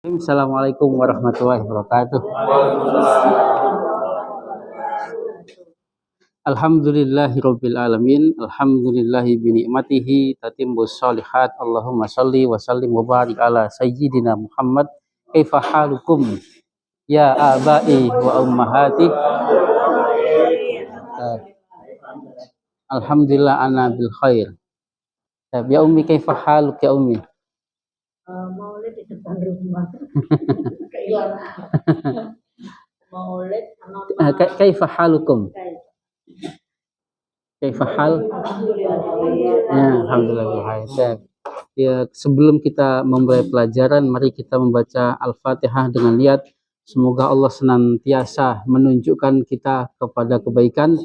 Assalamualaikum warahmatullahi wabarakatuh. Alhamdulillahirabbil alamin. Alhamdulillahi bi ni'matihi tatimmus shalihat. Allahumma shalli wa sallim wa barik ala sayyidina Muhammad. Kaifa halukum ya abai wa ummahati? Alhamdulillah ana bil khair. Ya ummi kaifa haluk ya ummi? Maulid di depan rumah. Maulid Kaifa halukum? Kaifa hal? Ya, alhamdulillah. Ya, sebelum kita memulai pelajaran, mari kita membaca Al-Fatihah dengan niat semoga Allah senantiasa menunjukkan kita kepada kebaikan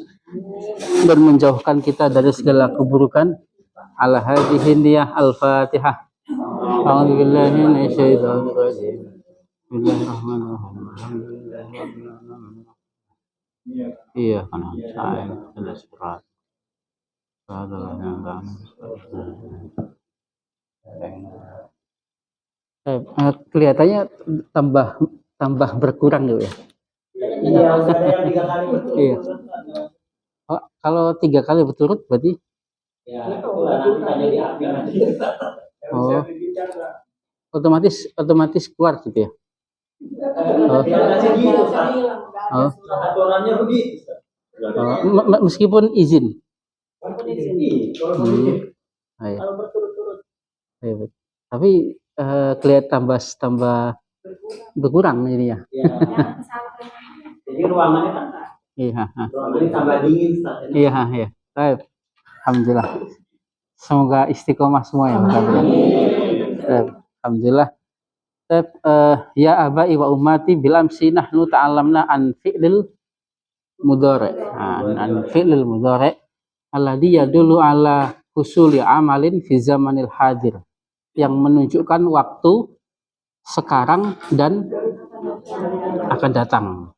dan menjauhkan kita dari segala keburukan. Ala hadhihi niyah Al-Fatihah. A'udzubillahi minasyaitonir rajim. Bismillahirrahmanirrahim. Iya kan. Jelas berat. Kelihatannya tambah berkurang gitu ya. Iya, ada yang 3 kali berturut. Iya. Oh, kalau 3 kali berturut berarti? Ya, itulah nanti jadi api nanti. Oh, otomatis keluar gitu ya. Oh. Oh. Aturannya begitu. Oh, meskipun izin. Kalau berturut-turut. Tapi kelihatan tambah berkurang ini ya. Jadi ruangannya kan. Iya. Ruangannya tambah dingin. Iya. Baik. Alhamdulillah. Semoga istiqomah semua ya. Alhamdulillah. Ya abai wa ummati bilamsi nahnu ta'allamna an fi'lil mudhari'. An fi'lil mudhari' alladhi yadullu ala husuli amalin fi zamanil hadir, yang menunjukkan waktu sekarang dan akan datang.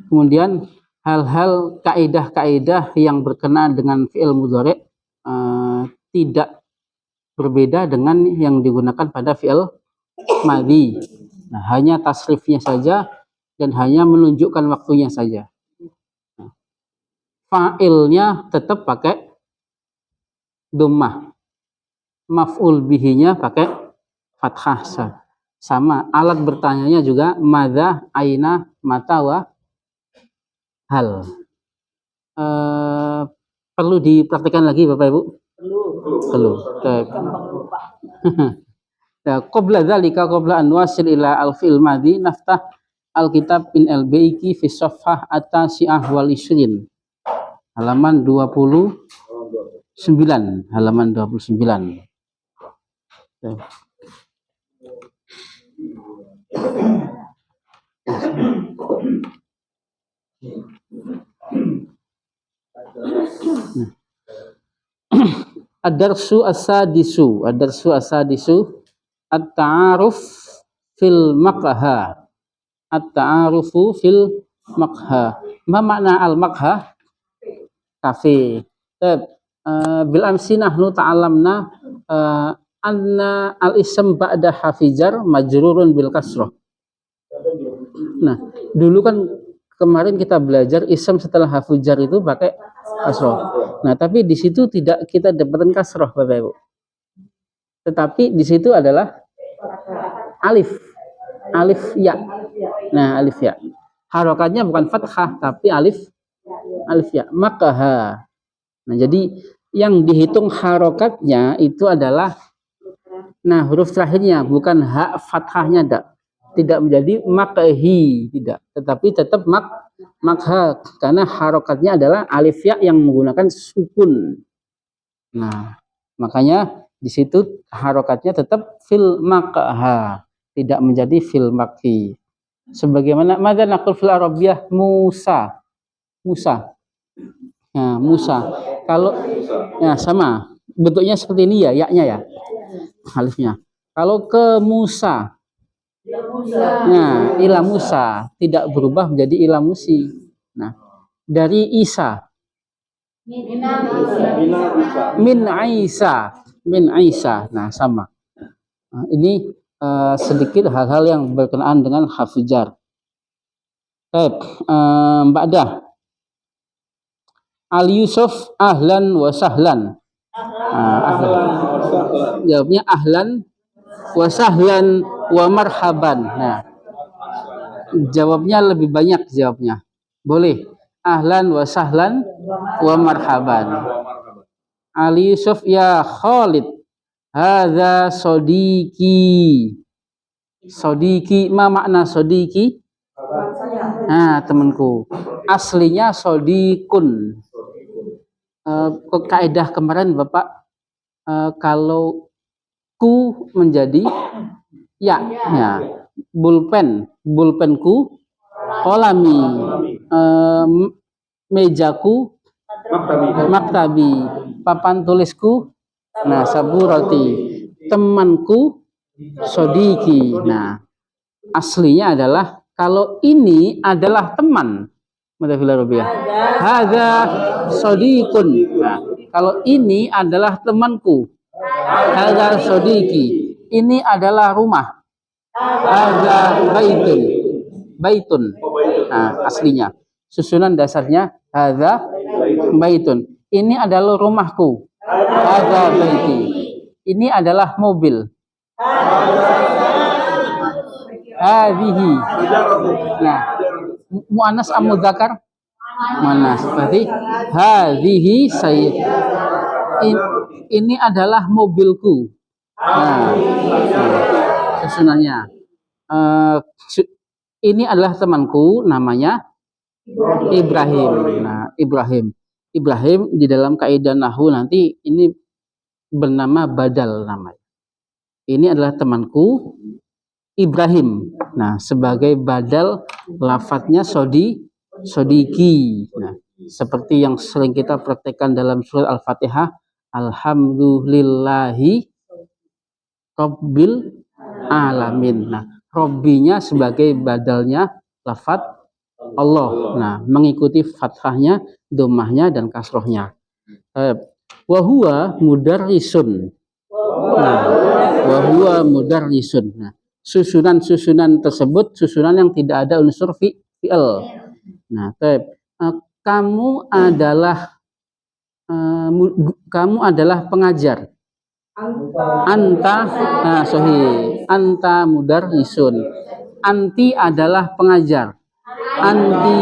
Kemudian hal-hal kaidah-kaidah yang berkenaan dengan fi'il mudhari' tidak berbeda dengan yang digunakan pada fi'il madhi. Nah, hanya tasrifnya saja dan hanya menunjukkan waktunya saja. Fa'ilnya tetap pakai dhammah. Maf'ul bihinya pakai fathah. Sama, alat bertanyanya juga madza, aina, mata, wa hal. Perlu dipraktikkan lagi Bapak Ibu? Perlu. Qabla dzalika, qabla an wasil ila al-fi'il madhi, naftah al-kitab in al-baiki fi safhah at-tasi'ah wal 20. Halaman 29. Halaman 29. Ad-darsu as-sadisu at-ta'aruf fil maqha. At-ta'arufu fil maqha. Ma makna al-maqha? Kafe. Bil amsi nahnu ta'allamna anna al-ism ba'da hafijar majrurun bil kasrah. Nah, dulu kan kemarin kita belajar ism setelah hafijar itu pakai kasrah. Nah, tapi di situ tidak kita dapatkan kasrah Bapak Ibu. Tetapi di situ adalah alif ya. Nah, alif ya. Harokatnya bukan fathah tapi alif ya. Maqaha. Nah, jadi yang dihitung harokatnya itu adalah huruf terakhirnya, bukan hak fathahnya tidak menjadi maqhi, tidak, tetapi tetap maqha karena harokatnya adalah alif ya yang menggunakan sukun. Nah, makanya di situ harokatnya tetap fil maqha, tidak menjadi fil maqhi. Sebagaimana madza naqul fil arabiyyah Musa. Nah, Musa. Kalau sama bentuknya seperti ini ya, yaknya ya. Alifnya. Kalau ke Musa. Nah, ila Musa tidak berubah menjadi ila Musi. Nah, dari Isa. Min Isa. Nah, sama. Ini sedikit hal-hal yang berkenaan dengan harfu jar. Baik, ba'da Al Yusuf ahlan wa sahlan. Jawabnya ahlan wa sahlan wa marhaban. Nah, jawabnya lebih banyak jawabnya. Boleh. Ahlan wa sahlan wa marhaban. Ali Yusuf ya Khalid. Hadza sodiki. Sodiki, ma makna sodiki? Nah, temanku. Aslinya sodikun. Kaidah kemarin Bapak, kalau ku menjadi ya, bulpenku, kolami, mejaku, maktabi, papan tulisku, nah saburati, temanku, sodiki. Nah, aslinya adalah kalau ini adalah teman. Hadza sodikun. Nah, kalau ini adalah temanku. Hadza sodiki. Ini adalah rumah. Hadza baitun. Baitun. Nah, aslinya. Susunan dasarnya hadza baitun. Ini adalah rumahku. Hadza baiti. Ini adalah mobil. Hadhihi. Nah, muannas am mudzakar? Muannas. Berarti hadhihi sayyid. Ini adalah mobilku. Nah, susunannya. Ini adalah temanku, namanya Ibrahim. Nah, Ibrahim di dalam kaidah nahwu nanti ini bernama badal namanya. Ini adalah temanku Ibrahim. Nah, sebagai badal lafadznya sodiki. Nah, seperti yang sering kita praktekkan dalam surat Al-Fatihah, alhamdulillahi rabbil alamin. Nah, robbinya sebagai badalnya lafadz Allah. Nah, mengikuti fathahnya, dhammahnya dan kasrohnya. Wahuwa mudarrisun. Nah, wahuwa mudarrisun. Nah, susunan tersebut susunan yang tidak ada unsur fi'il. Nah, kamu adalah pengajar. Anta, nah sahih. Anta mudarrisun. Anti adalah pengajar. Anti,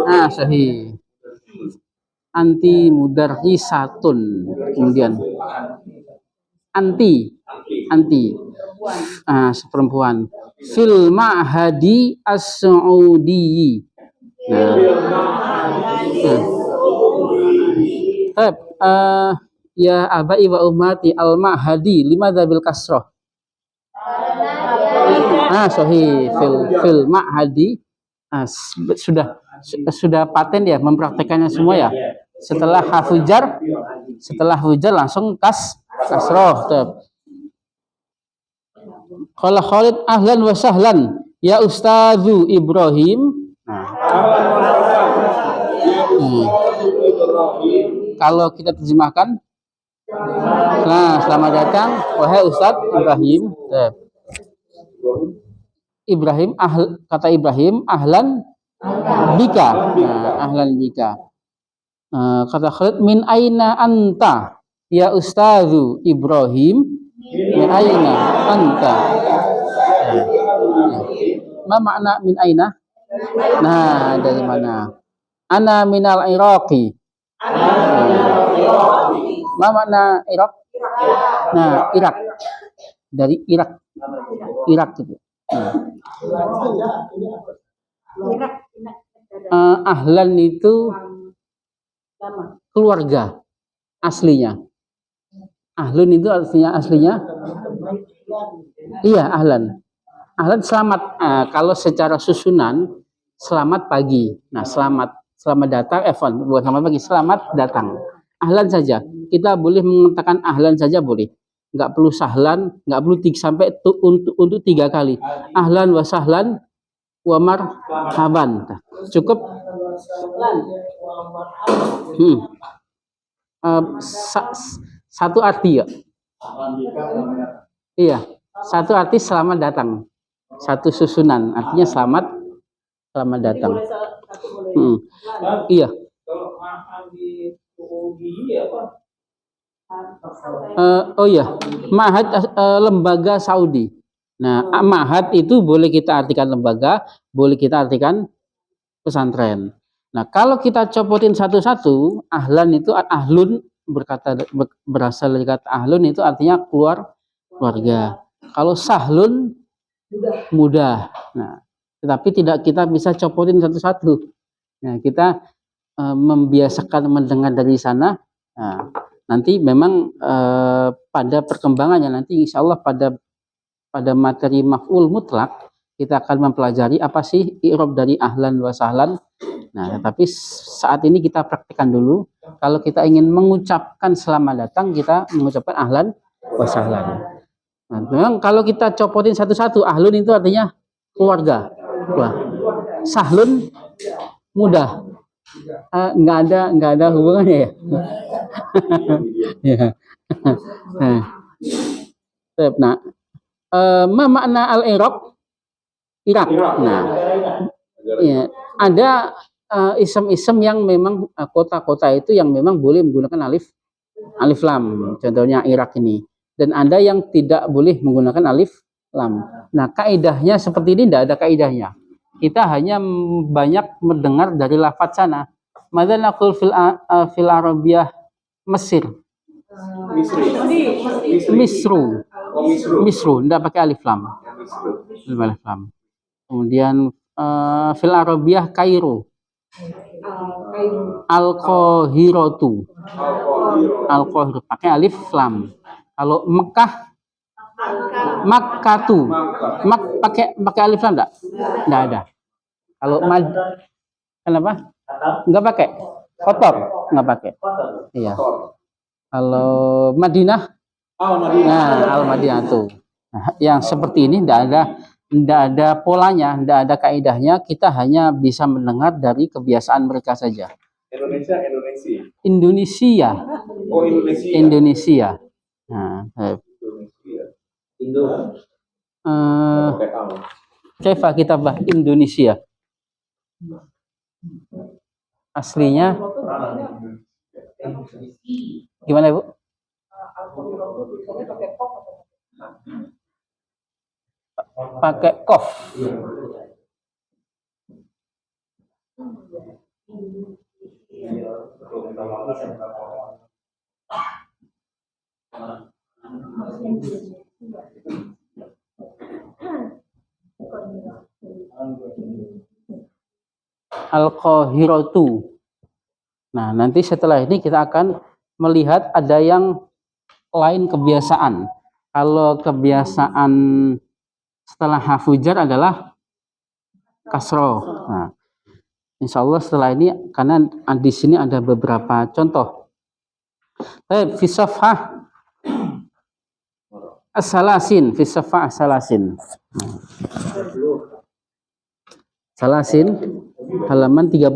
nah sahih. Anti mudarrisatun. Kemudian anti perempuan fil ma'hadi as-saudi. Ya abai wa ummati al-ma'hadi limadza bil kasrah? Sahih fil ma'hadi. Sudah paten ya mempraktekannya semua ya. Setelah hujar langsung kasroh. Qala Khalid ahlan wa sahlan ya Ustazu Ibrahim. Kalau kita terjemahkan, nah selamat datang wahai Ustaz Ibrahim. Kata Ibrahim ahlan bika. Nah, ahlan bika. Kata Khalid min aina anta ya Ustazu Ibrahim. Min aina anta. Ma makna min aina? Nah, dari mana? Ana minal Iraqi. Ma makna Irak? Nah, Irak. Dari Irak. Irak itu. Ahlan itu keluarga aslinya. Ahlun itu aslinya iya ahlan selamat. Kalau secara susunan selamat pagi. Nah, selamat datang, bukan selamat pagi, selamat datang. Ahlan saja. Kita boleh mengatakan ahlan saja boleh. Nggak perlu sahlan, nggak perlu sampai untuk 3 kali. Ahlan wa sahlan wa marhaban. Cukup satu arti ya. Iya, satu arti selamat datang. Satu susunan, artinya selamat datang. Iya. Kalau makan di gigi apa? Oh iya, Ma'had lembaga Saudi. Nah, Ma'had itu boleh kita artikan lembaga, boleh kita artikan pesantren. Nah, kalau kita copotin satu-satu, ahlan itu ahlun berasal dari kata ahlun itu artinya keluarga. Kalau sahlun mudah. Nah, tetapi tidak kita bisa copotin satu-satu. Nah, kita membiasakan mendengar dari sana. Nah, nanti memang pada perkembangannya nanti insya Allah pada materi maf'ul mutlak kita akan mempelajari apa sih i'rab dari ahlan wa sahlan. Nah, tapi saat ini kita praktikkan dulu. Kalau kita ingin mengucapkan selamat datang, kita mengucapkan ahlan wa sahlan. Nah, memang kalau kita copotin satu-satu, ahlun itu artinya keluarga. Wah, sahlun mudah. Nggak ada hubungannya ya. Ya. Nah, ma makna al-i'rab? Irak. Nah, ya, ada isem-isem yang memang kota-kota itu yang memang boleh menggunakan alif lam. Contohnya Irak ini. Dan ada yang tidak boleh menggunakan alif lam. Nah, kaidahnya seperti ini, tidak ada kaidahnya. Kita hanya banyak mendengar dari lafaz sana. Madzal naqul fil Arabiyah Mesir. Misru, tidak pakai alif lam. Kemudian fil Arabiyah Kairo. Al-Qahiratu. Al-Qahir pakai alif lam. Kalau Mekah Makkatu. Pakai alif lam enggak? Enggak ada. Kalau kenapa? Enggak pakai. Kotor, enggak pakai. Iya. Kalau Madinah? Nah, Al-Madinah tuh. Nah, yang seperti ini enggak ada polanya, enggak ada kaidahnya, kita hanya bisa mendengar dari kebiasaan mereka saja. Indonesia. Oh, Indonesia. Nah, Kaifa kita bah Indonesia. Aslinya gimana, Bu? Pakai kof. Al-Qahiratu. Nah, nanti setelah ini kita akan melihat ada yang lain kebiasaan. Kalau kebiasaan setelah hafujar adalah kasroh. Nah, insya Allah setelah ini, karena di sini ada beberapa contoh. Baik, fi safhah as-salasin, fi safhah as-salasin. Salasin halaman 30.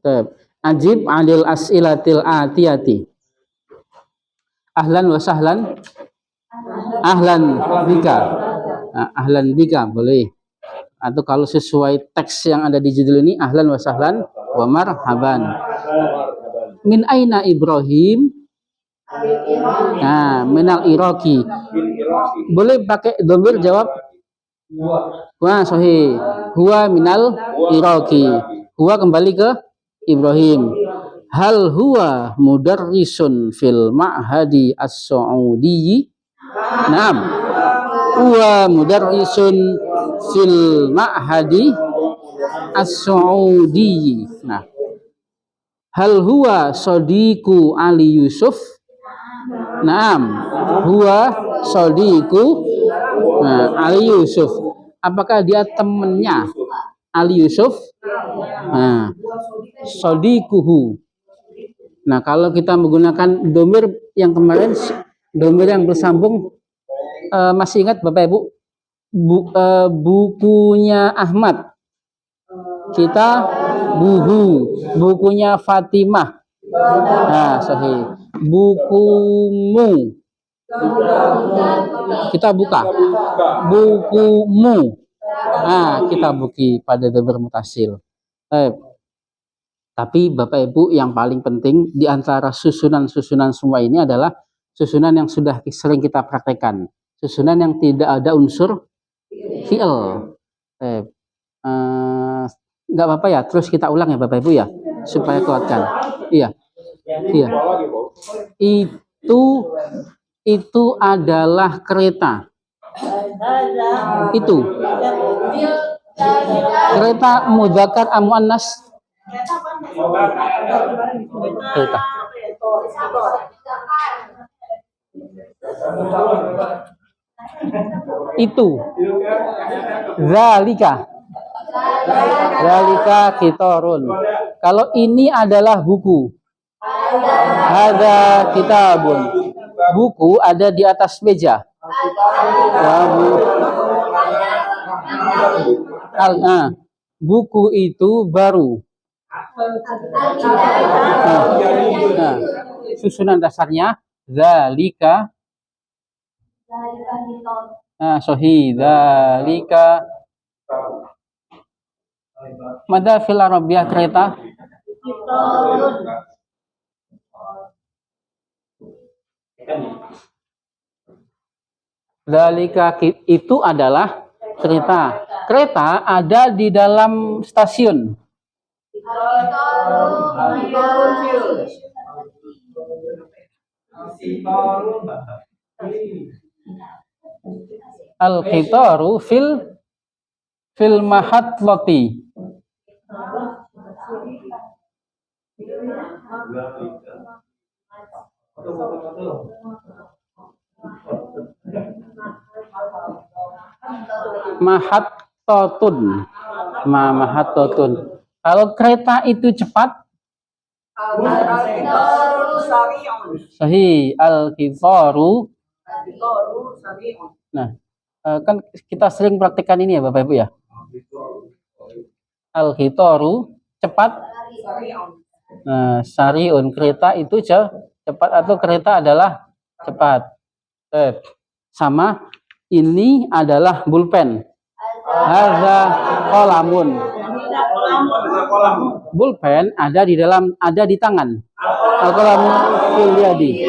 Baik, ajib adil as'ilatil atiyati. Ahlan wa sahlan. Ahlan bika. Nah, ahlan bika boleh. Atau kalau sesuai teks yang ada di judul ini, ahlan wa sahlan wa marhaban. Min aina Ibrahim? Nah, minal Iraqi. Boleh pakai dhamir jawab. Wah, sahih. Huwa minal Iraqi. Huwa kembali ke Ibrahim. Hal huwa mudarrisun fil ma'hadi as-Saudi? Naam. Huwa mudarrisun fil ma'hadi as-Saudi. Nah. Hal huwa sadiku Ali Yusuf? Naam. Huwa sadiku Ali Yusuf. Apakah dia temannya Ali Yusuf? Nah, sodikuhu. Nah, kalau kita menggunakan domir yang kemarin, domir yang bersambung, masih ingat Bapak Ibu? Bukunya Ahmad. Kita buhu. Bukunya Fatimah. Nah, sahih. Bukumu. Kita buka. Bukumu. Nah, kita buki pada dhamir mutasil. Tapi Bapak Ibu yang paling penting di antara susunan-susunan semua ini adalah susunan yang sudah sering kita praktekkan. Susunan yang tidak ada unsur fi'il. Nggak apa-apa ya, terus kita ulang ya Bapak Ibu ya, supaya kuatkan. Iya. Itu adalah kereta. Itu. Kereta mudzakkar muannas. Kereta. Itu. Zalika kitorun. Kalau ini adalah buku. Ada kitabun. Buku ada di atas meja. Buku itu baru. Susunan dasarnya zalika. Sahih zalika. Mada fil arabiyah kereta. Zalika itu adalah kereta. Kereta ada di dalam stasiun. Al-qitaru fil mahatlati. Mahatotun. Kalau kereta itu cepat, sahih al-qitaru. Nah, kan kita sering praktekkan ini ya Bapak Ibu ya. Al-qitaru cepat. Nah, sariun kereta itu cepat atau kereta adalah cepat. Sama ini adalah pulpen. Hadza qalamun. Pulpen ada di tangan. Al-qalamu fil yadi.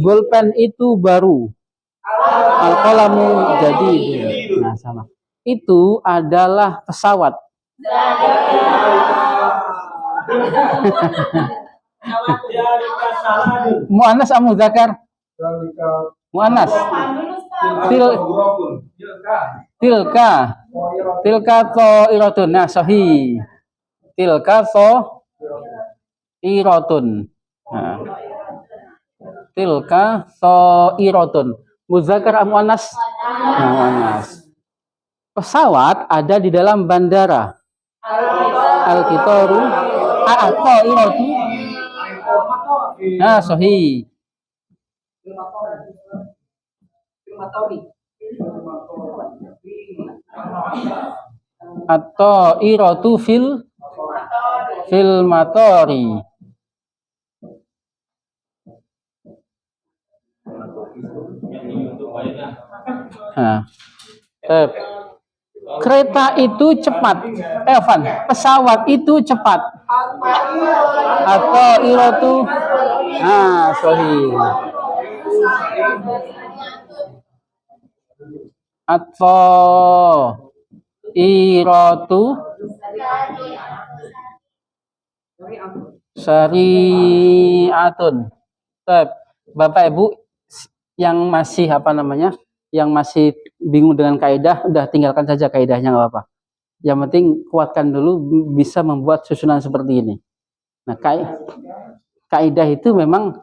Pulpen itu baru. Al-qalamu jadi. Nah, sama. Itu adalah pesawat. Muannas atau muzakkar? Muannas. Tilka ta'iratun. Nah, sahih. Tilka ta'iratun. Nah. Tilka ta'iratun. Muzakkar atau muannas? Muannas. Pesawat ada di dalam bandara. Al-qitaru ta'iratu. Nah, sahih. Atau iratu fil matori. Nah, kereta itu cepat. Pesawat itu cepat. Atau iratu. Nah, sahih. Atau iratu syari'atun. Bapak Ibu yang masih yang masih bingung dengan kaidah, udah tinggalkan saja kaidahnya, nggak apa-apa. Yang penting kuatkan dulu bisa membuat susunan seperti ini. Nah, kaidah itu memang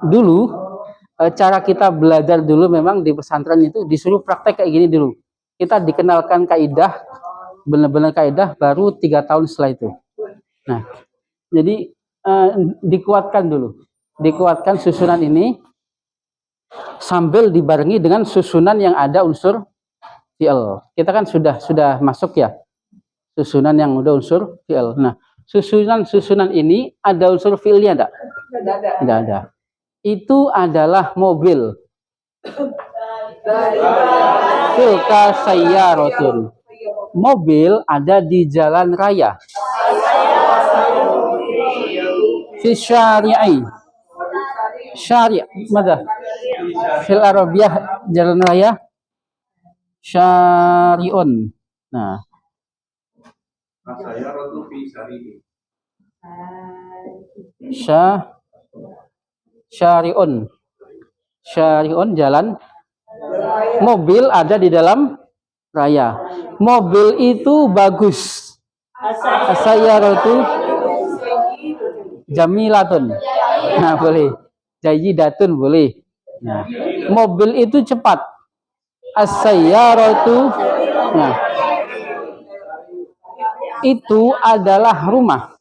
dulu cara kita belajar dulu memang di pesantren itu disuruh praktek kayak gini dulu. Kita dikenalkan kaidah, benar-benar kaidah baru 3 tahun setelah itu. Nah, jadi dikuatkan dulu. Dikuatkan susunan ini sambil dibarengi dengan susunan yang ada unsur fi'il. Kita kan sudah masuk ya. Susunan yang udah unsur fi'il. Nah, susunan ini ada unsur fi'ilnya enggak? Tidak ada. itu adalah mobil. Tilka sayyaratun. Mobil ada di jalan raya. Fi syari'i. Syari', mana? Fil Arabiyah jalan raya. Syari'un. Nah, As-sayyaratu fi syari'i. syari'un. Syari'un jalan. Mobil ada di dalam raya. Mobil itu bagus. As-sayyaratu jamilatun. Nah, boleh. Jayyidatun boleh. Nah, mobil itu cepat. As-sayyaratu. Nah, itu adalah rumah.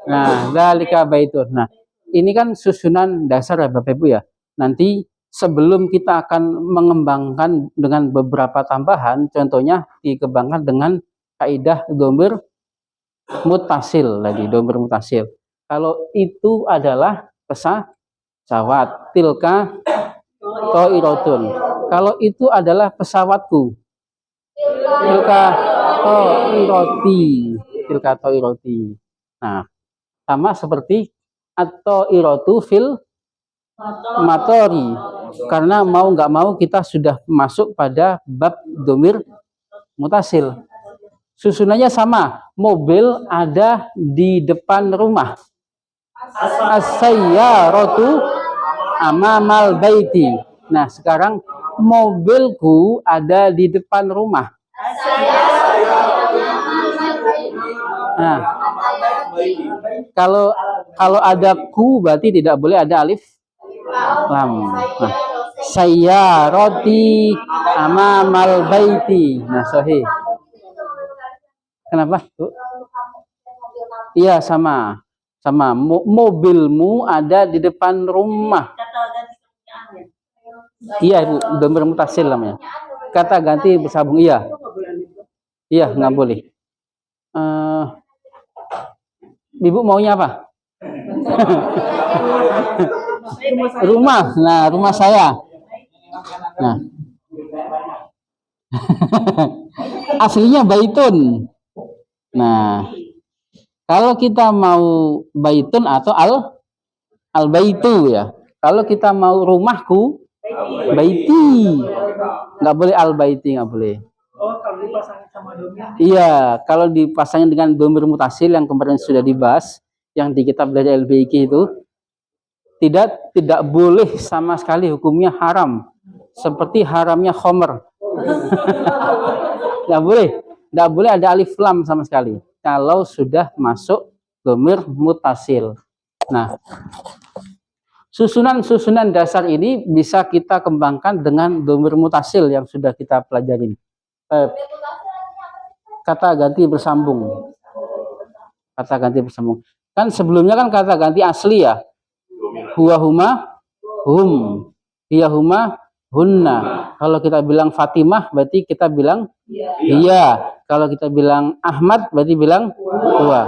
Nah, dzalika baitun. Nah, ini kan susunan dasar ya Bapak Ibu ya. Nanti sebelum kita akan mengembangkan dengan beberapa tambahan, contohnya dikembangkan dengan kaidah dhamir mutasil tadi, dhamir mutasil. Kalau itu adalah pesawat, tilka thairatun. Kalau itu adalah pesawatku, tilka thairati, tilka thairati. Nah, sama seperti atau iratu fil matori, karena mau nggak mau kita sudah masuk pada bab dhamir mutasil. Susunannya sama, mobil ada di depan rumah. As-sayyaratu amamal baiti. Nah, sekarang mobilku ada di depan rumah. Nah, kalau ada ku berarti tidak boleh ada alif lam. Nah, sayyarati amamal baiti. Nah, sahih. Kenapa, Bu? Iya, sama. Sama. Mobilmu ada di depan rumah. Iya, Ibu. Dhamir mutasil namanya. Kata ganti bersambung. Iya. Iya, nggak boleh. Ibu maunya apa? Rumah. Nah, rumah saya. Nah. Aslinya baitun. Nah, kalau kita mau baitun atau al baitu ya. Kalau kita mau rumahku, baiti. Nggak boleh al baiti, nggak boleh. Oh, kalau dipasangin sama dhamir. Iya, kalau dipasangin dengan dhamir mutasil yang kemarin sudah dibahas, yang di kitab belajar LBIK itu, tidak boleh sama sekali, hukumnya haram. Seperti haramnya khomer. Nggak boleh ada alif lam sama sekali. Kalau sudah masuk dhamir mutasil. Nah, susunan dasar ini bisa kita kembangkan dengan dhamir mutasil yang sudah kita pelajari. Kata ganti bersambung. Kata ganti bersambung. Kan sebelumnya kan kata ganti asli ya. Huwa huma hum. Hiya huma hunna. Kalau kita bilang Fatimah berarti kita bilang iya. Kalau kita bilang Ahmad berarti bilang huwa.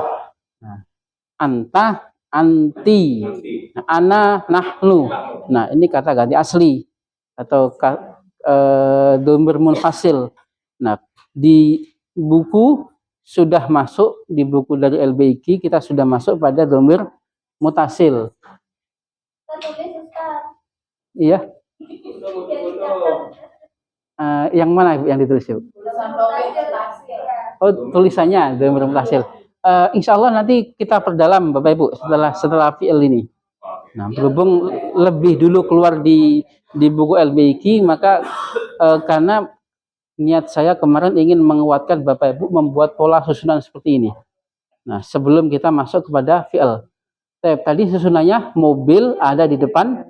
Nah, anta, anti. Nah, ana, nahnu. Nah, ini kata ganti asli atau dhamir munfasil. Nah, di buku sudah masuk, di buku dari LBIK kita sudah masuk pada dhamir mutasil. Iya. Yang mana yang ditulis, Bu? Oh, tulisannya dhamir mutasil. Insya Allah nanti kita perdalam Bapak Ibu setelah fi'il ini. Nah, berhubung lebih dulu keluar di buku LBIK, maka karena niat saya kemarin ingin menguatkan Bapak Ibu membuat pola susunan seperti ini. Nah, sebelum kita masuk kepada fi'il. Tadi susunannya mobil ada di depan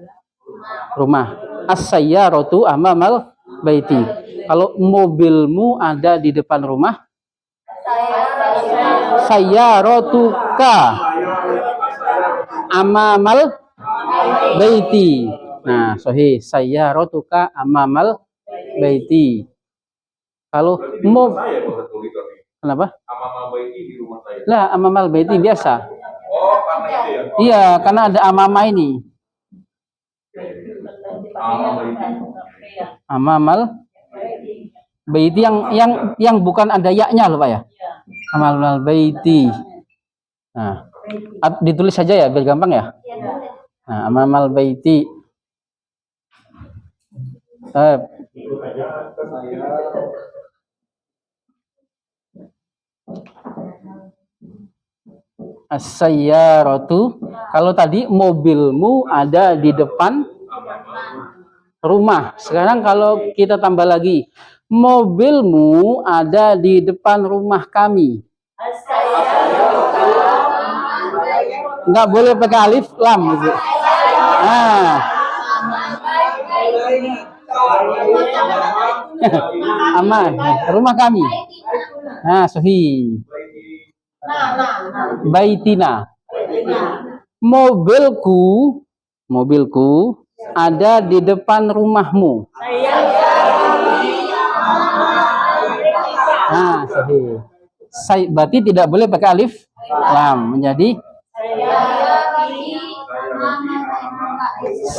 rumah. As-sayyaratu amamal baiti. Kalau mobilmu ada di depan rumah, sayyaratuka amamal baiti. Nah, sahih. Sayyaratuka amamal baiti. Kalau kenapa? Amamal baiti di rumah saya. Lah, amamal baiti biasa. Oh, karena itu ya. Iya, karena ada amama ini. Amamal baiti yang bukan ada yaknya loh Pak ya. Amamal baiti. Nah, ditulis saja ya biar gampang ya. Nah, amamal baiti. As-sayyaratu. Kalau tadi mobilmu ada di depan rumah. Sekarang kalau kita tambah lagi, mobilmu ada di depan rumah kami. Nggak boleh pakai alif lam gitu. Nah. Aman, rumah kami. Nah, sahih. Baitina. Mobilku ada di depan rumahmu. Nah, sahih. Berarti tidak boleh pakai alif lam, menjadi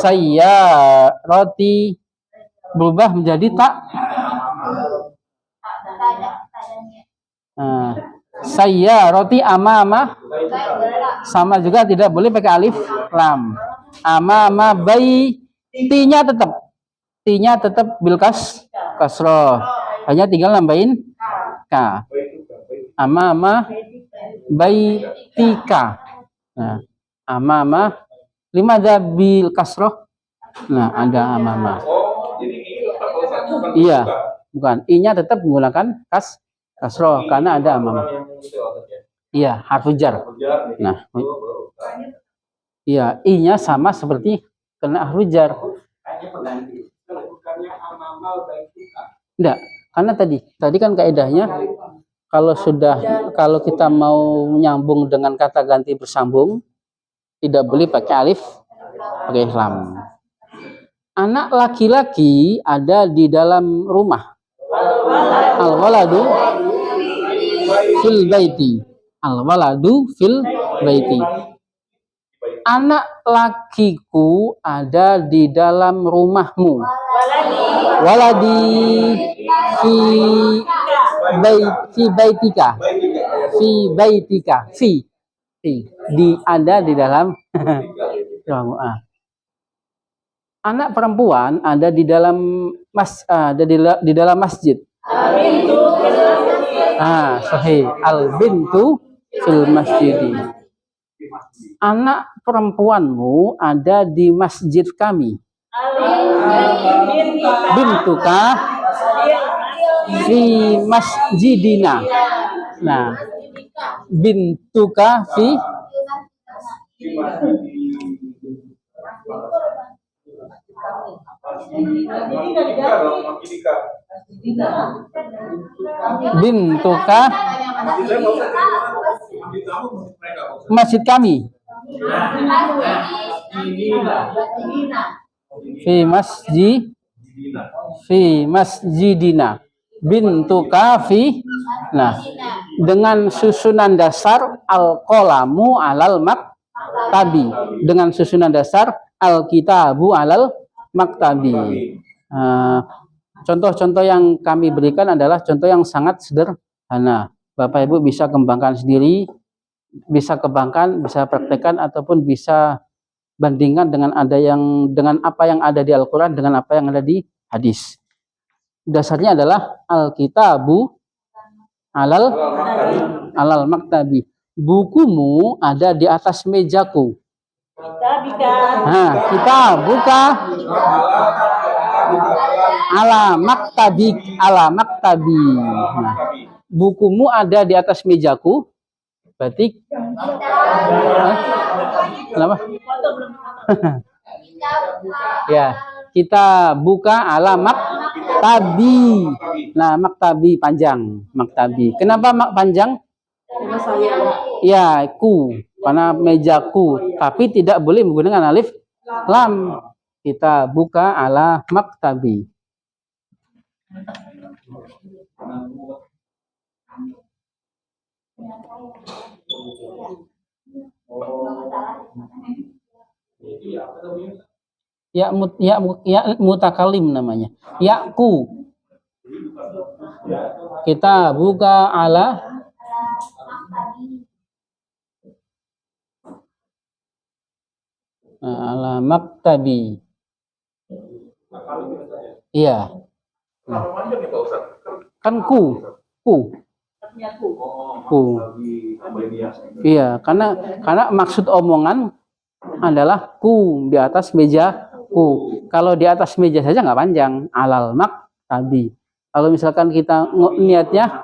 sayyarati, berubah menjadi tak. Nah, sayyarati amama, sama juga tidak boleh pakai alif lam. Amama baitinya tetap bilkas kasroh, hanya tinggal nambahin ka. Amama baitika. Nah, amama limadza bil kasroh. Nah, ada amama. Iya, bukan. I-nya tetap menggunakan kasroh karena ada amama. Iya, harfu jar. Nah, iya, I-nya sama seperti kena harfu jar. Enggak, karena tadi kan kaidahnya kalau kita mau menyambung dengan kata ganti bersambung tidak boleh pakai alif, pakai lam. Anak laki-laki ada di dalam rumah. Al-waladu fil baiti. Al-waladu fil baiti. Anak lakiku ada di dalam rumahmu. Waladi fi baitika. Fi baitika. Fi ada di dalam rumah. Anak perempuan ada di dalam di dalam masjid. Sahih. Al bintu fil masjid. Anak perempuanmu ada di masjid kami. Bintuka fi masjidina. Nah, bintuka fi bintuka masjid kami. Fi masjidina. Bintuka fi. Nah, dengan susunan dasar al-qalamu alal maktabi. Dengan susunan dasar al-kitabu alal maktabi. Contoh-contoh yang kami berikan adalah contoh yang sangat sederhana. Bapak Ibu bisa kembangkan sendiri, bisa kembangkan, bisa praktekkan, ataupun bisa bandingkan dengan apa yang ada di Al-Quran dengan apa yang ada di hadis. Dasarnya adalah al-kitabu alal maktabi. Bukumu ada di atas mejaku. Nah, kita buka ala maktabi. Nah, bukumu ada di atas mejaku. Berarti kenapa? Ya, kita buka ala maktabi. Nah, maktabi panjang, maktabi. Kenapa panjang? Ya, karena mejaku, tapi tidak boleh menggunakan alif lam. Kita buka ala maktabi. Oh. Jadi apa namanya? Ya mutakalim namanya. Yaku. Kita buka ala maktabi. Iya. Kenapa panjang ya Pak Ustaz? Kan ku. Iya, karena maksud omongan adalah ku di atas meja ku. Kalau di atas meja saja nggak panjang, alal maktabi. Kalau misalkan kita niatnya,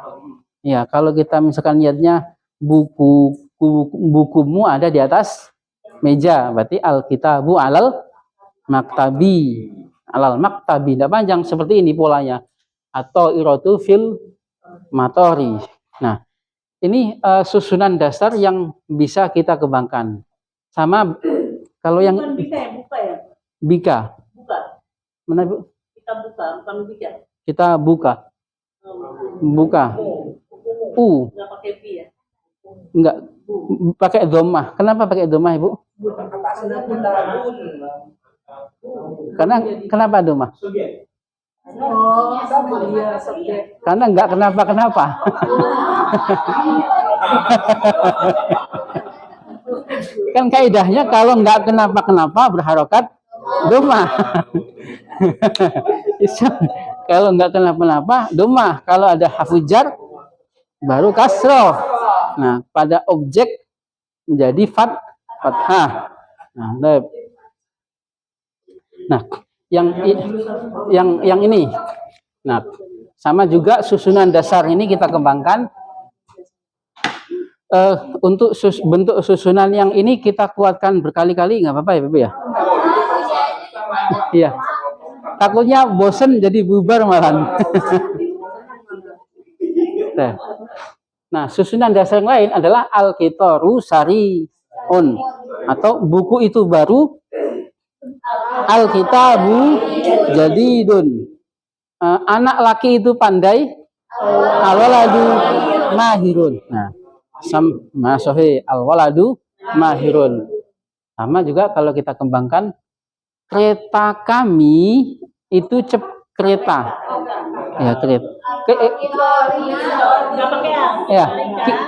ya kalau kita misalkan niatnya bukumu ada di atas meja, berarti alkitabu alal maktabi, tidak panjang seperti ini polanya. Atau iratu fil matori. Nah, ini susunan dasar yang bisa kita kembangkan. Sama kalau yang buka ya? Bika. Buka. Mana Bu? Kita buka, bukan bika. Kita buka. Buka. Enggak pakai bi ya? Enggak. Pakai dhammah. Kenapa pakai dhammah, Ibu? Karena kenapa dhammah? Oh, iya, subjek. Karena enggak kenapa-kenapa. Kan kaidahnya kalau enggak kenapa-kenapa berharokat dhammah. Kalau enggak kenapa-kenapa dhammah. Kalau ada harfu jar baru kasroh. Nah, pada objek menjadi fathah. Nah, yang ini. Nah, sama juga susunan dasar ini kita kembangkan. Untuk bentuk susunan yang ini kita kuatkan berkali-kali, nggak apa-apa ya, Bapak ya? Iya. Takutnya bosen jadi bubar malahan. Nah, susunan dasar yang lain adalah al-kitaru sariun, atau buku itu baru, al-kitabu jadidun. Anak laki itu pandai, al-waladu mahirun. Nah, sama sahih al-waladu mahirun. Sama juga kalau kita kembangkan, kereta kami itu kereta. Ya, kereta. Ya,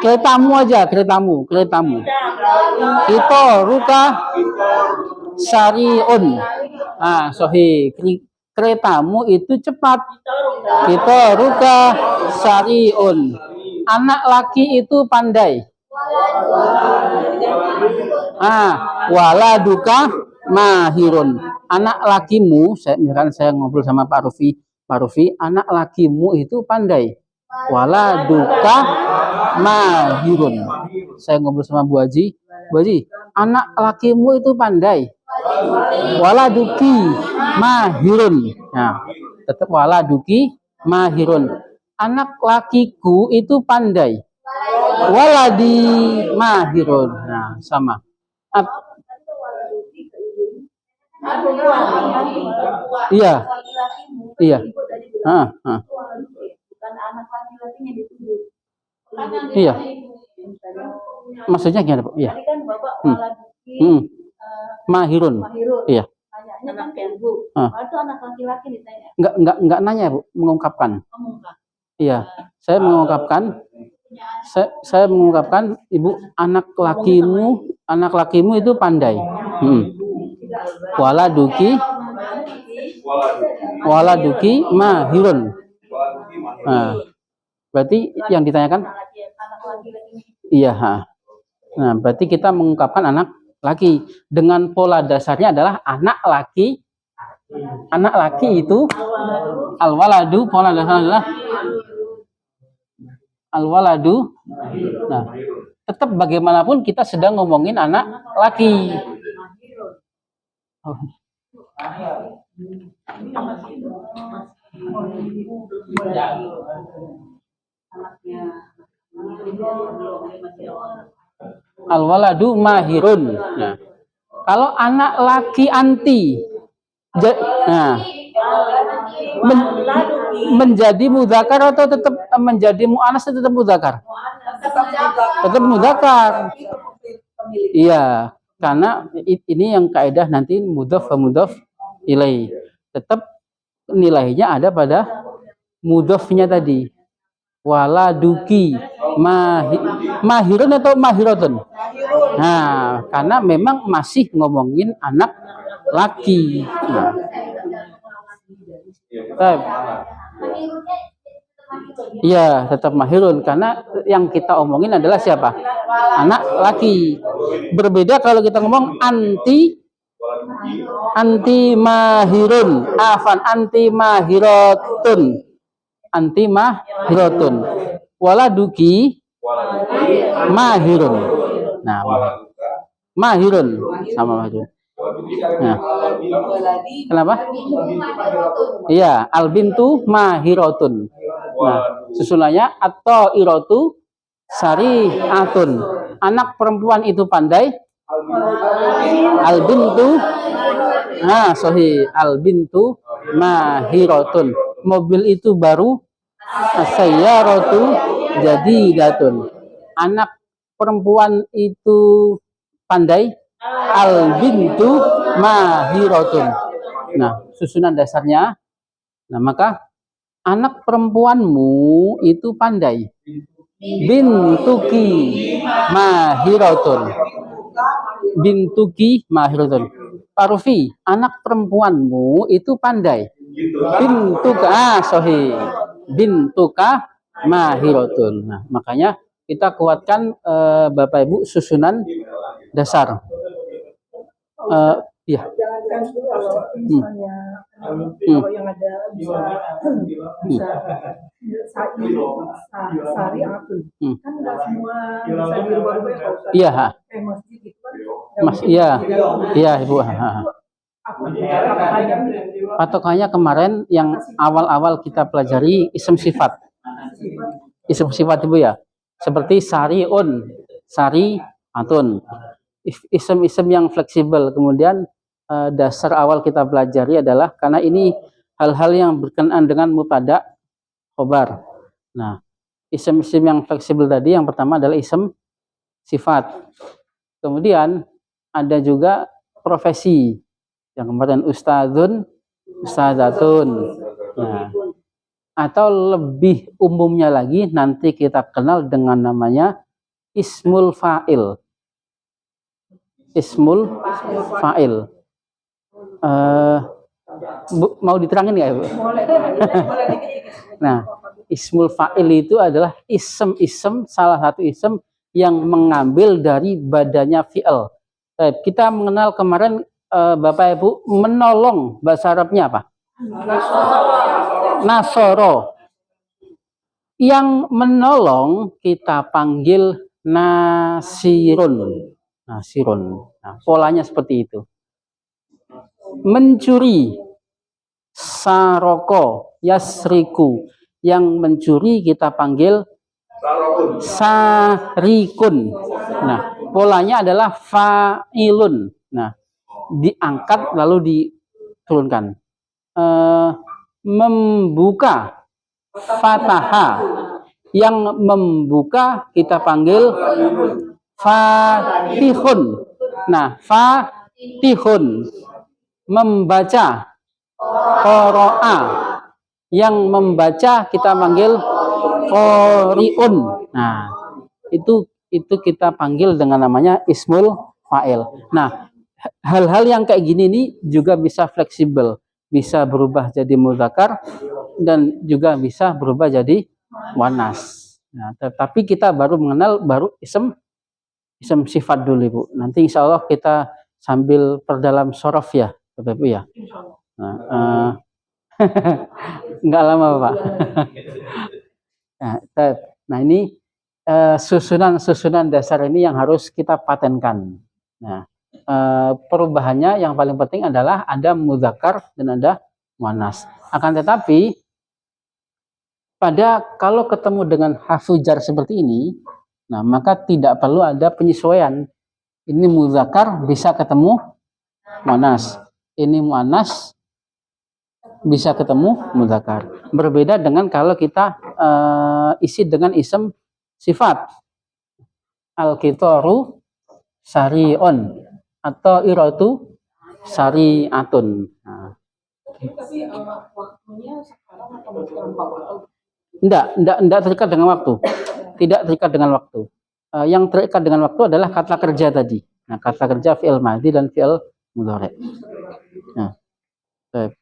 keretamu aja, keretamu. Kita ruka sariun. Ah, sahih. Keretamu itu cepat. Kita ruka sariun. Anak laki itu pandai. Waladuka mahirun. Anak lakimu, misalkan saya ngobrol sama Pak Rufi, anak lakimu itu pandai. Waladuka mahirun. Saya ngobrol sama Bu Haji, anak lakimu itu pandai. Waladuki mahirun. Nah, tetap waladuki mahirun. Anak lakiku itu pandai. Waladi mahirun. Nah, sama. Iya. Iya. Iya. Maksudnya gimana, Pak? Iya. Mahirun. Iya. Enggak nanya, Bu, mengungkapkan. Iya, saya mengungkapkan, Ibu, anak lakimu itu pandai. Waladuki mahirun. Nah, berarti yang ditanyakan, iya. Nah, berarti kita mengungkapkan anak laki dengan pola dasarnya adalah anak laki itu al-waladu, pola dasarnya adalah al-waladu. Nah, tetap bagaimanapun kita sedang ngomongin anak laki. Al-waladu mahirun. Nah, kalau anak laki anti, menjadi mudzakkar atau tetap menjadi muannas, tetap mudzakkar? Tetap mudzakkar. pemilik. Iya, karena ini yang kaidah nanti mudhaf wa mudhaf ilaih. Tetap nilainya ada pada mudhafnya tadi. Waladuki mahirun atau mahirotun. Nah, karena memang masih ngomongin anak laki. Nah, baik. Iya, tetap mahirun karena yang kita omongin adalah siapa? Anak laki. Berbeda kalau kita ngomong anti mahirun, anti mahirotun. Anti mahirotun. Waladuki mahirun. Nah, mahirun sama mahirun. Nah, kenapa? Iya, albintu mahirotun. Nah, susunannya atau irotu sariatun. Anak perempuan itu pandai. Albintu, nah, sahih. Albintu mahirotun. Mobil itu baru. Sayyaratu jadidatun. Anak perempuan itu pandai. Albintu mahirotun. Nah, susunan dasarnya. Nah, maka anak perempuanmu itu pandai. Bintuki mahirotun. Bintuki mahirotun. Parufi, anak perempuanmu itu pandai. Bintuka, sahih. Bintuka mahirotun. Nah, makanya kita kuatkan Bapak Ibu susunan dasar. Iya. Jangankan kalau misalnya kalau yang ada bisa sari atun kan nggak semua bisa dirubah-rubah ya Pak. Iya. Kayak masjid gitu kan. Mas, iya. Iya, Ibu. Patokannya kemarin yang awal-awal kita pelajari isim sifat. Isim sifat Ibu ya. Seperti sariun, sariatun. Isim-isim yang fleksibel. Kemudian dasar awal kita pelajari adalah karena ini hal-hal yang berkenaan dengan mubtada khobar. Nah, isim-isim yang fleksibel tadi yang pertama adalah isim sifat. Kemudian ada juga profesi. Yang kemarin ustadzun, ustadzatun. Nah, atau lebih umumnya lagi nanti kita kenal dengan namanya ismul fa'il. Ismul fa'il. Mau diterangin nggak, Ibu? Nah, ismul fa'il itu adalah isem-isem, salah satu isem yang mengambil dari badannya fi'il. Kita mengenal kemarin Bapak Ibu menolong, bahasa Arabnya apa? Nasoro. Yang menolong kita panggil nasirun. Nasirun. Nah, polanya seperti itu. Mencuri, saroko, yasriku. Yang mencuri kita panggil sarikun. Nah, polanya adalah fa'ilun. Nah, diangkat lalu diturunkan. Membuka, fataha. Yang membuka kita panggil fatihun. Nah, fatihun. Membaca, qoro'a. Yang membaca kita panggil qori'un. Nah, itu kita panggil dengan namanya ismul fa'il. Nah, hal-hal yang kayak gini nih juga bisa fleksibel, bisa berubah jadi mudzakkar dan juga bisa berubah jadi muannas. Nah, tetapi kita baru mengenal isim sifat dulu, Ibu. Nanti insya Allah kita sambil perdalam sorof ya, Bapak Ibu ya. Nah, nggak lama, Pak. Nah, ini susunan dasar ini yang harus kita patenkan. Nah, perubahannya yang paling penting adalah ada mudzakkar dan ada muannas. Akan tetapi kalau ketemu dengan harfu jar seperti ini, nah maka tidak perlu ada penyesuaian. Ini mudzakkar bisa ketemu muannas. Ini muannas bisa ketemu mudzakkar. Berbeda dengan kalau kita isi dengan isim sifat. Al-qitaru sari'on atau iratu sari'atun. Nah, Tapi waktunya sekarang atau sekarang Pak? enggak terikat dengan waktu. Tidak terikat dengan waktu. Yang terikat dengan waktu adalah kata kerja tadi. Nah, kata kerja fi'il madhi dan fi'il mudhari'. Nah, baik.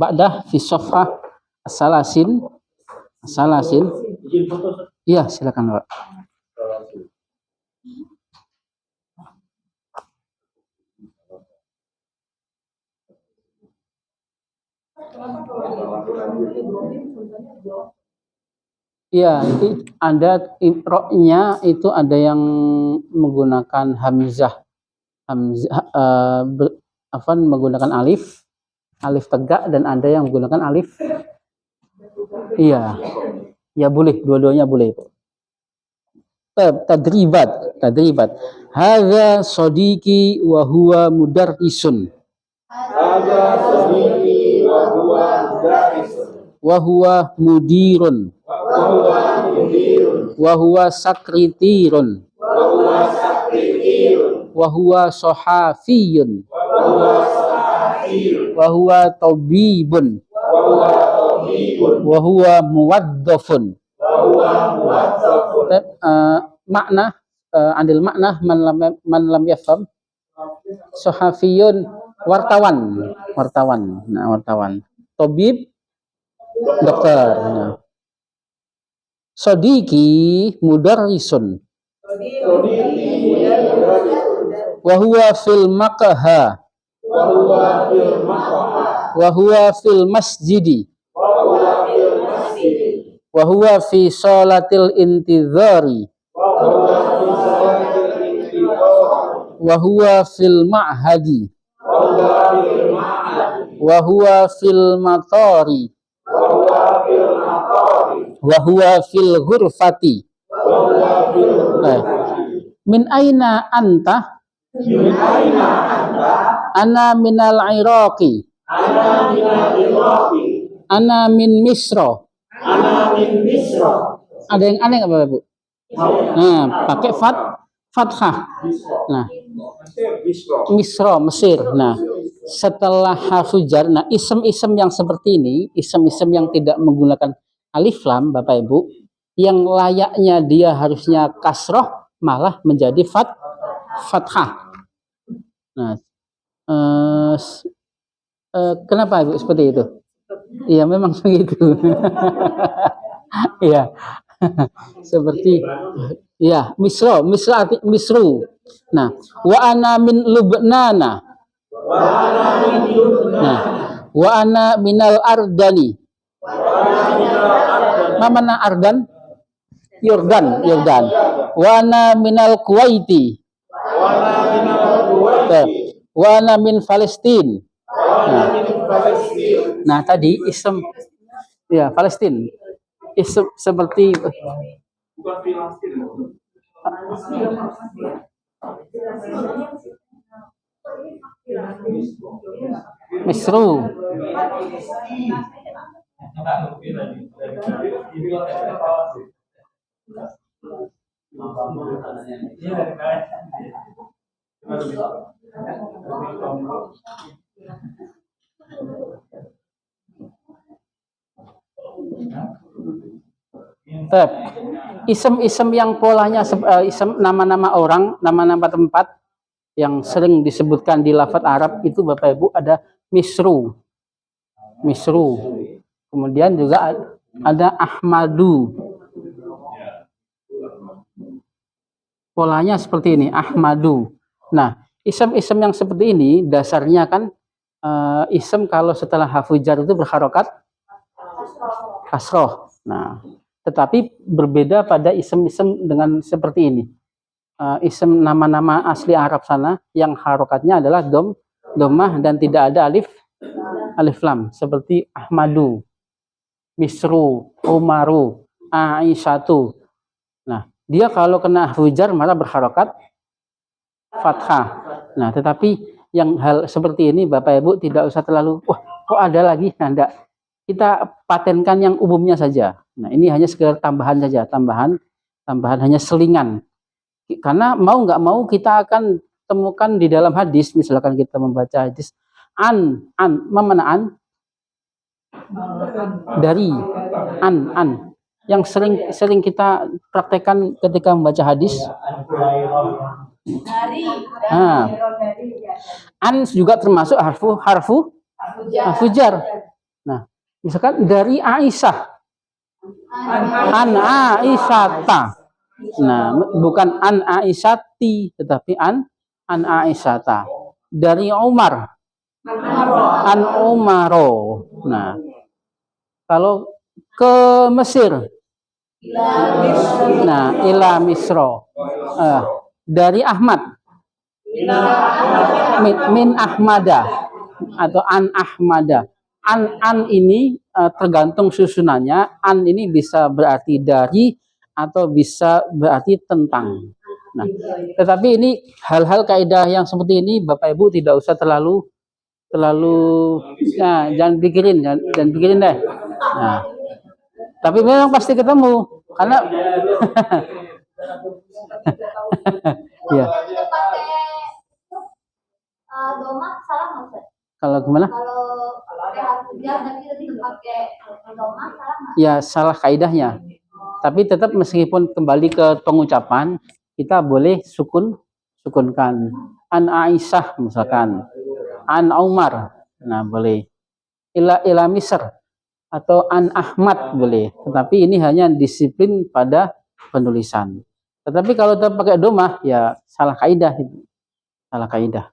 Ba'dah fi safhah as-salasin. Izin foto. Iya, silakan, Pak. Iya, ada roknya itu ada yang menggunakan hamzah, menggunakan alif tegak, dan ada yang menggunakan alif. Iya, ya boleh, dua-duanya boleh. Tadribat. Hadza sadiqi wa huwa mudarrisun. Wa huwa mudirun. Wa huwa sakritirun. Wa huwa sohafiyun. Wa huwa tabibun. Wa huwa muwaddafun. Makna andil makna man lam yafham. Sohafiyun wartawan. Nah, wartawan. Tabib dokter. Nah. Sodiki mudarrisun. Wa huwa fil maqha. Wa huwa fil masjidi. Wa huwa fi sholatil intidhari. Wa huwa fil ma'hadi. Wa huwa fil matari. Wa huwa fil ghurfati. Min aina anta? Ana minal Iraqi. Ana min Misra. Ada yang aneh apa, Bu? Nah, pakai fathah. Nah, Misra, Mesir. Nah, setelah harfu jar, nah isim-isim yang seperti ini, isim-isim yang tidak menggunakan alif lam, Bapak Ibu, yang layaknya dia harusnya kasroh, malah menjadi fathah. Nah, kenapa Ibu seperti itu? Iya, memang begitu. Iya. Seperti ya, misru. Nah, wa ana min Lubnana. Nah, wa ana minal Ardani. Mana Ardan? Yordan. Wa ana minal Kuwaiti. Wa ana min Palestina. Nah, tadi isim ya Palestina. Isim seperti Misru. Isim-isim yang polanya isim nama-nama orang, nama-nama tempat yang sering disebutkan di lafaz Arab itu Bapak Ibu ada misru. Kemudian juga ada Ahmadu. Polanya seperti ini, Ahmadu. Nah, isim-isim yang seperti ini dasarnya kan isim kalau setelah harfu jar itu berharokat kasroh. Nah, tetapi berbeda pada isim-isim dengan seperti ini. Isim nama-nama asli Arab sana yang harokatnya adalah dhammah dan tidak ada alif lam, seperti Ahmadu, Misru, Umaru, Aisyatu. Nah, dia kalau kena hujar malah berharokat fathah. Nah, tetapi yang hal seperti ini Bapak Ibu tidak usah terlalu kok ada lagi. Nah, enggak. Kita patenkan yang umumnya saja. Nah, ini hanya sekedar tambahan saja, tambahan hanya selingan. Karena mau nggak mau kita akan temukan di dalam hadis, misalkan kita membaca hadis mana dari an yang sering kita praktekkan ketika membaca hadis. Nah, an juga termasuk harfu jar. Nah, misalkan dari Aisyah, an Aisyata. Nah, bukan an Aisyati, tetapi an Aisyata. Dari Umar, an Umaro. Nah, kalau ke Mesir, nah, ila Misro. Dari Ahmad, min Ahmada atau an Ahmada. An ini tergantung susunannya. An ini bisa berarti dari atau bisa berarti tentang. Nah, tetapi ini hal-hal kaidah yang seperti ini Bapak Ibu tidak usah terlalu nah, jangan pikirin deh. Nah, tapi memang pasti ketemu karena ya. Doma salah nggak Ustaz? Kalau gimana? Kalau pakai harfu jar tapi pakai doma salah nggak? Ya salah kaidahnya. Tapi tetap meskipun kembali ke pengucapan kita boleh sukunkan. An Aisyah misalkan, an Umar, nah boleh. Ila Misr atau an Ahmad boleh. Tetapi ini hanya disiplin pada penulisan. Tetapi kalau kita pakai domah ya salah kaidah itu. Salah kaidah.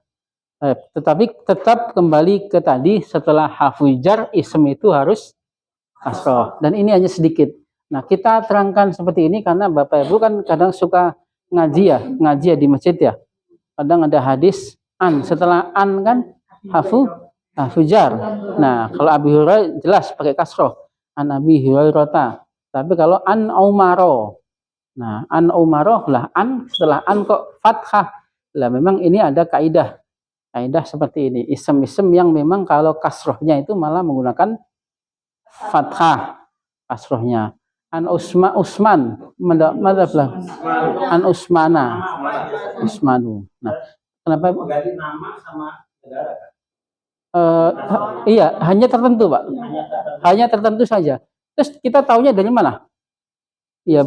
Tetapi tetap kembali ke tadi setelah harfu jar ism itu harus kasroh. Dan ini hanya sedikit. Nah, kita terangkan seperti ini karena Bapak Ibu kan kadang suka ngaji ya di masjid ya. Kadang ada hadis an, setelah an kan harfu jar. Nah, kalau Abi Hurairah jelas pakai kasroh. An Abi Hurairah. Tapi kalau an Umaro. Nah, an Umaro lah an, setelah an kok fathah. Lah memang ini ada kaidah seperti ini. Isem-isem yang memang kalau kasrohnya itu malah menggunakan fathah kasrohnya. An Usman, an Usmanu. Nah, kenapa? Ganti nama sama negara. Iya, hanya tertentu, Pak. Hanya tertentu saja. Terus kita taunya dari mana? Iya,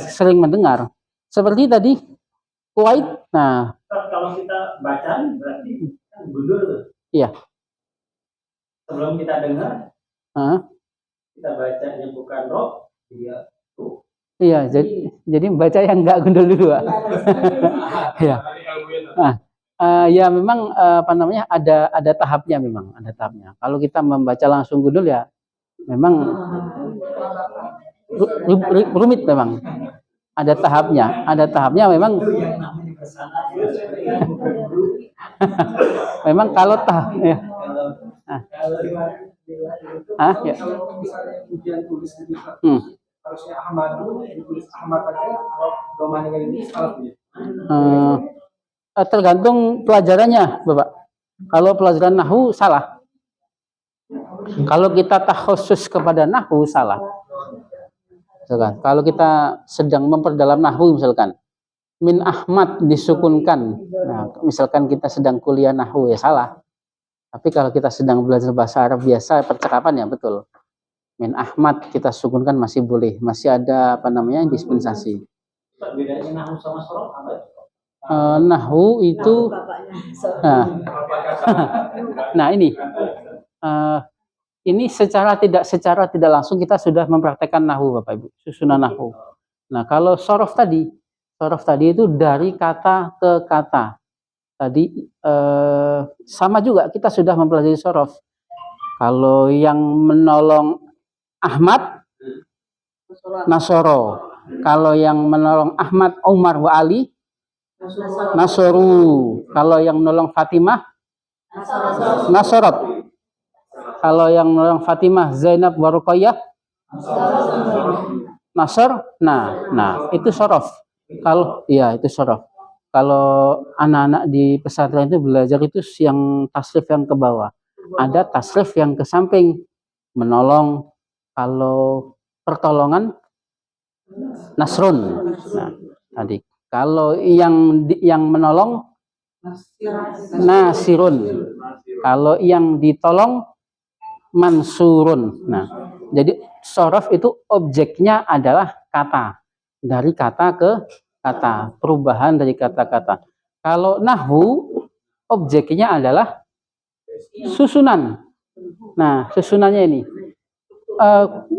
sering mendengar. Seperti tadi Kuwait. Nah, kalau kita baca berarti kan gundul. Iya. Sebelum kita dengar, kita bacanya bukan roh, dia tuh. Iya, jadi baca yang enggak gundul dulu, Pak. Iya. Ya memang ada tahapnya memang, ada tahapnya. Kalau kita membaca langsung gundul ya memang rumit memang. Ada tahapnya memang. Memang kalau ya. Ya. Harusnya Ahmadu ditulis Ahmad pakai kalau domanya ini salah punya. Tergantung pelajarannya, Bapak. Kalau pelajaran nahwu salah. Kalau kita takhusus kepada nahwu salah. Misalkan, kalau kita sedang memperdalam nahwu misalkan min Ahmad disukunkan. Nah, misalkan kita sedang kuliah nahwu ya salah. Tapi kalau kita sedang belajar bahasa Arab biasa percakapan ya betul. Min Ahmad kita sukunkan masih boleh, masih ada dispensasi. Bedanya nahwu sama sorof apa? Nahwu itu nah ini secara tidak langsung kita sudah mempraktekkan nahwu Bapak Ibu, susunan nahwu. Nah, kalau sorof tadi itu dari kata ke kata. Tadi sama juga kita sudah mempelajari sorof. Kalau yang menolong Ahmad Nasoro, kalau yang menolong Ahmad Umar wa Ali Nasoru, kalau yang menolong Fatimah Nasorot, kalau yang menolong Fatimah Zainab wa Ruqayyah Nasr. Nah itu sorof. Kalau itu sorof. Kalau anak-anak di pesantren itu belajar itu yang tasrif yang ke bawah, ada tasrif yang ke samping, menolong. Kalau pertolongan nasrun. Nah, tadi kalau yang menolong nasirun. Kalau yang ditolong mansurun. Nah, jadi sorof itu objeknya adalah kata. Dari kata ke kata, perubahan dari kata-kata. Kalau nahwu objeknya adalah susunan. Nah, susunannya ini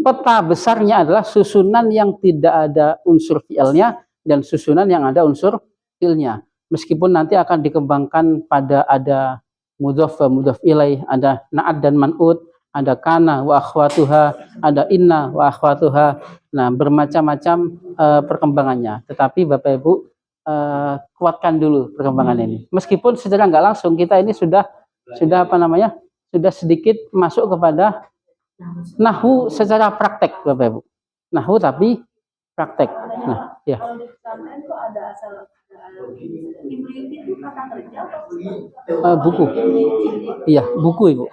peta besarnya adalah susunan yang tidak ada unsur fi'ilnya dan susunan yang ada unsur fi'ilnya. Meskipun nanti akan dikembangkan pada ada mudhof wa mudhof ilaih, ada na'at dan man'ut, ada kana wa akhwatuha, ada inna wa akhwatuha. Nah, bermacam-macam perkembangannya. Tetapi Bapak Ibu kuatkan dulu perkembangan ini. Meskipun secara nggak langsung kita ini sudah sudah sedikit masuk kepada nahwu secara praktek, Bapak Ibu. Nahwu tapi praktek. Nah, ya. Kalau di pesantren itu ada asal itu kata kerja Buku. Iya, buku Ibu.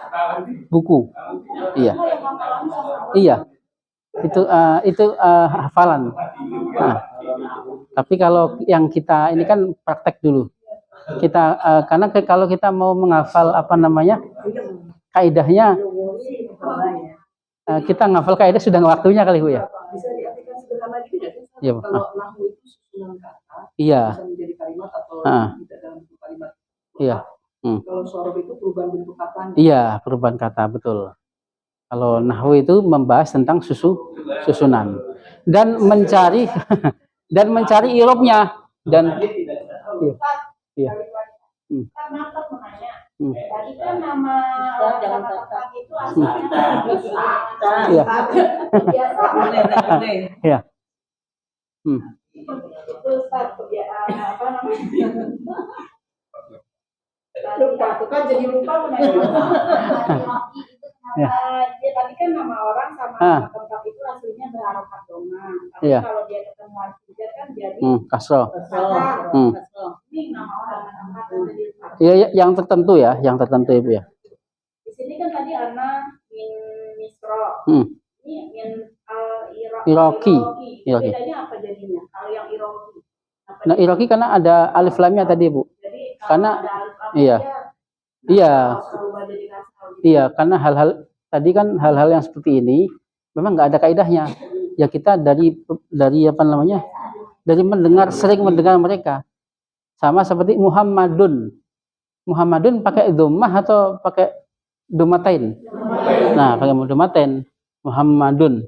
Buku. Iya. Iya. Itu hafalan. Nah, tapi kalau yang kita ini kan praktek dulu. Kita karena kalau kita mau menghafal kaidahnya, kita ngafal kaidah sudah waktunya kali Bu ya. Bisa diartikan sederhana gitu ya. Iya, kalau nahwu itu susunan kata, iya. bisa menjadi kalimat atau tidak dalam bentuk kalimat. Iya. Kalau sorof itu perubahan bentuk kata. Iya, perubahan kata, betul. Kalau nahwu itu membahas tentang susunan dan mencari irobnya dan iya. Karena aku menanya, tadi kan nama kata itu asalnya Iya. biasa. Iya. Itu start kebiasaan apa namanya? Tadi kan jadi lupa menanya. Ya. Dia tadi kan nama orang sama tempat itu aslinya berharokat doma. Tapi Iya. kalau dia ketemu artikel kan jadi kasro. Ini nama orang tempat jadi. Iya, yang tertentu ya, Ibu ya. Di sini kan tadi Ana min misro. Ini min Iroki. Bedanya apa jadinya? Kalau yang Iroki. Nah, Iroki karena ada alif lamnya tadi, Bu. Jadi Karena ada alif lam iya. dia, Iya. berubah jadi kasrah gitu. Iya, karena hal-hal yang seperti ini memang nggak ada kaidahnya. Ya kita dari sering mendengar mereka. Sama seperti Muhammadun. Muhammadun pakai dhammah atau pakai dhammatain? Nah, pakai dhammatain. Muhammadun.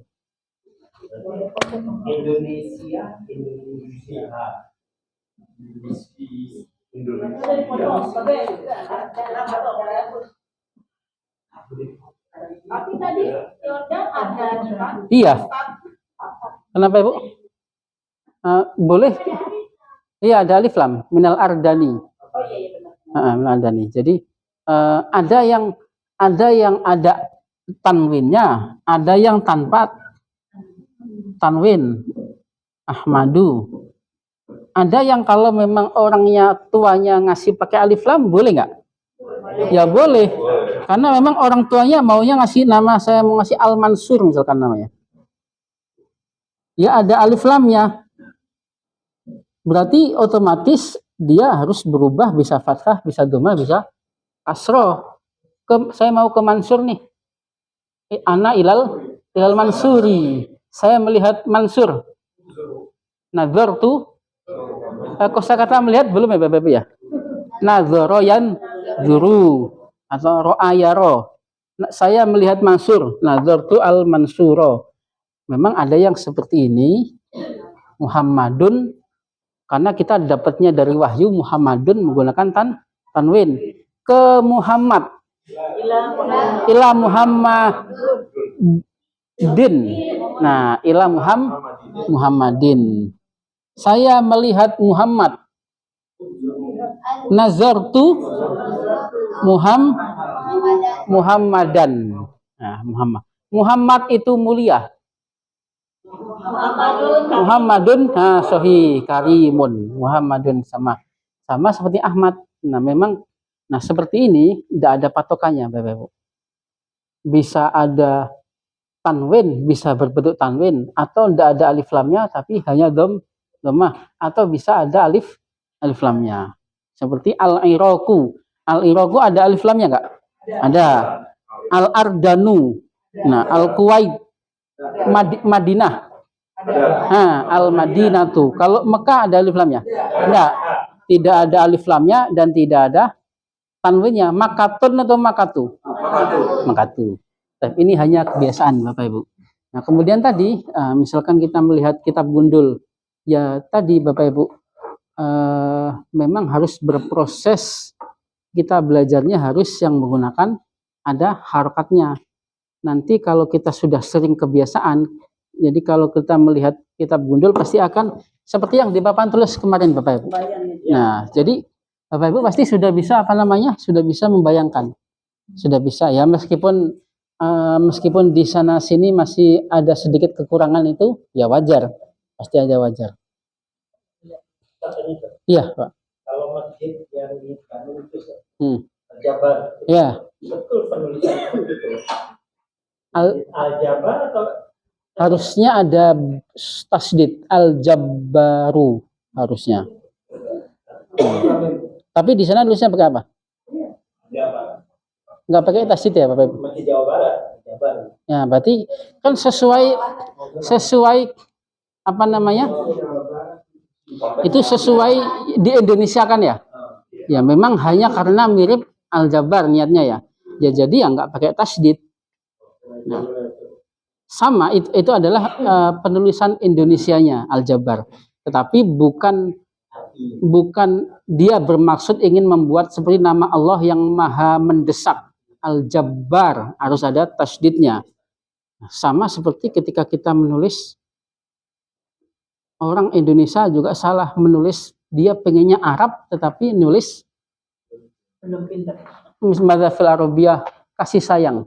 Indonesia. Tapi tadi Yordan ada di kan? Iya. Kenapa Ibu? Boleh. Iya, ada alif lam minal ardani. Oh iya benar. Minal ardani. Jadi ada yang ada tanwinnya, ada yang tanpa tanwin. Ahmadu. Ada yang kalau memang orangnya tuanya ngasih pakai alif lam, boleh nggak? Ya boleh. Karena memang orang tuanya maunya ngasih nama, saya mau ngasih Al-Mansur misalkan namanya. Ya ada alif lamnya. Berarti otomatis dia harus berubah, bisa fathah, bisa dhammah, bisa kasroh. Saya mau ke Mansur nih. Ana ilal Mansuri. Saya melihat Mansur. Nazar tuh kosakata melihat belum ya Bapak ya? Nazara yanzuru atau ro'a yaro. Saya melihat Mansur. Nazartu al Mansuro. Memang ada yang seperti ini. Muhammadun, karena kita dapatnya dari wahyu Muhammadun menggunakan tanwin. Ke Muhammad. Ila Muhammadin. Nah, ila Muhammadin. Saya melihat Muhammad. Nazartu Muhammadan. Nah, Muhammad itu mulia. Muhammadun sahih karimun. Muhammadun sama seperti Ahmad. Nah, memang seperti ini tidak ada patokannya, Bapak Ibu. Bisa ada tanwin, bisa berbentuk tanwin, atau tidak ada alif lamnya tapi hanya dhammah, atau bisa ada alif lamnya. Seperti al-iraku. Al-iraku ada alif lamnya enggak? Ada. Al-ardanu. Nah, al-Kuwait. Madinah. Nah, al-Madinatu. Kalau Mekah ada alif lamnya? Enggak. Tidak ada alif lamnya dan tidak ada tanwinnya. Makatun atau makatu? Makatu. Tapi ini hanya kebiasaan Bapak Ibu. Nah, kemudian tadi misalkan kita melihat kitab gundul, ya tadi Bapak Ibu memang harus berproses, kita belajarnya harus yang menggunakan ada harokatnya. Nanti kalau kita sudah sering kebiasaan, jadi kalau kita melihat kitab gundul pasti akan seperti yang di papan tulis kemarin Bapak Ibu. Nah, jadi Bapak Ibu pasti sudah bisa sudah bisa membayangkan. Sudah bisa ya, meskipun di sana sini masih ada sedikit kekurangan itu, ya wajar, pasti aja wajar. Iya Pak. Kalau masjid yang di Bandung itu Al-Jabar, ya. Betul penulisan itu. Al-Jabar atau harusnya ada tasdid Al-Jabbaru harusnya. Tapi di sana tulisnya pakai apa? Nggak pakai tasdid ya Bapak Ibu? Masih Jawa Barat, Jabar. Ya, berarti kan sesuai itu sesuai di Indonesia kan ya? Ya memang hanya karena mirip Al-Jabar niatnya ya. Ya jadi ya nggak pakai tasdid. Nah, sama itu adalah penulisan Indonesianya Al-Jabar. Tetapi bukan dia bermaksud ingin membuat seperti nama Allah yang maha mendesak. Al-Jabbar harus ada tasdidnya. Sama seperti ketika kita menulis, orang Indonesia juga salah menulis, dia pengennya Arab tetapi nulis Mada fil Arabiyah, kasih sayang.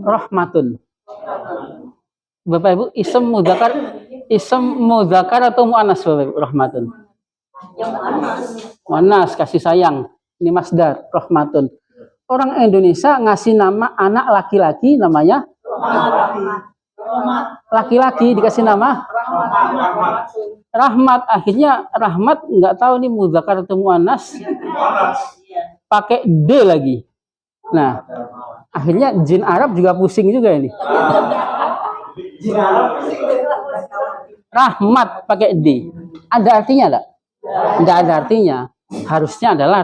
Rahmatun. Bapak Ibu, ism mudzakkar atau muannas Bapak Ibu? Rahmatun. Muannas, kasih sayang. Ini masdar, rahmatun. Orang Indonesia ngasih nama anak laki-laki namanya laki-laki, dikasih nama Rahmat. Akhirnya Rahmat nggak tahu nih mudzakkar atau muannas, pakai D lagi. Nah, akhirnya jin Arab juga pusing juga ini. Rahmat pakai D. Ada artinya enggak? Enggak ada artinya. Harusnya adalah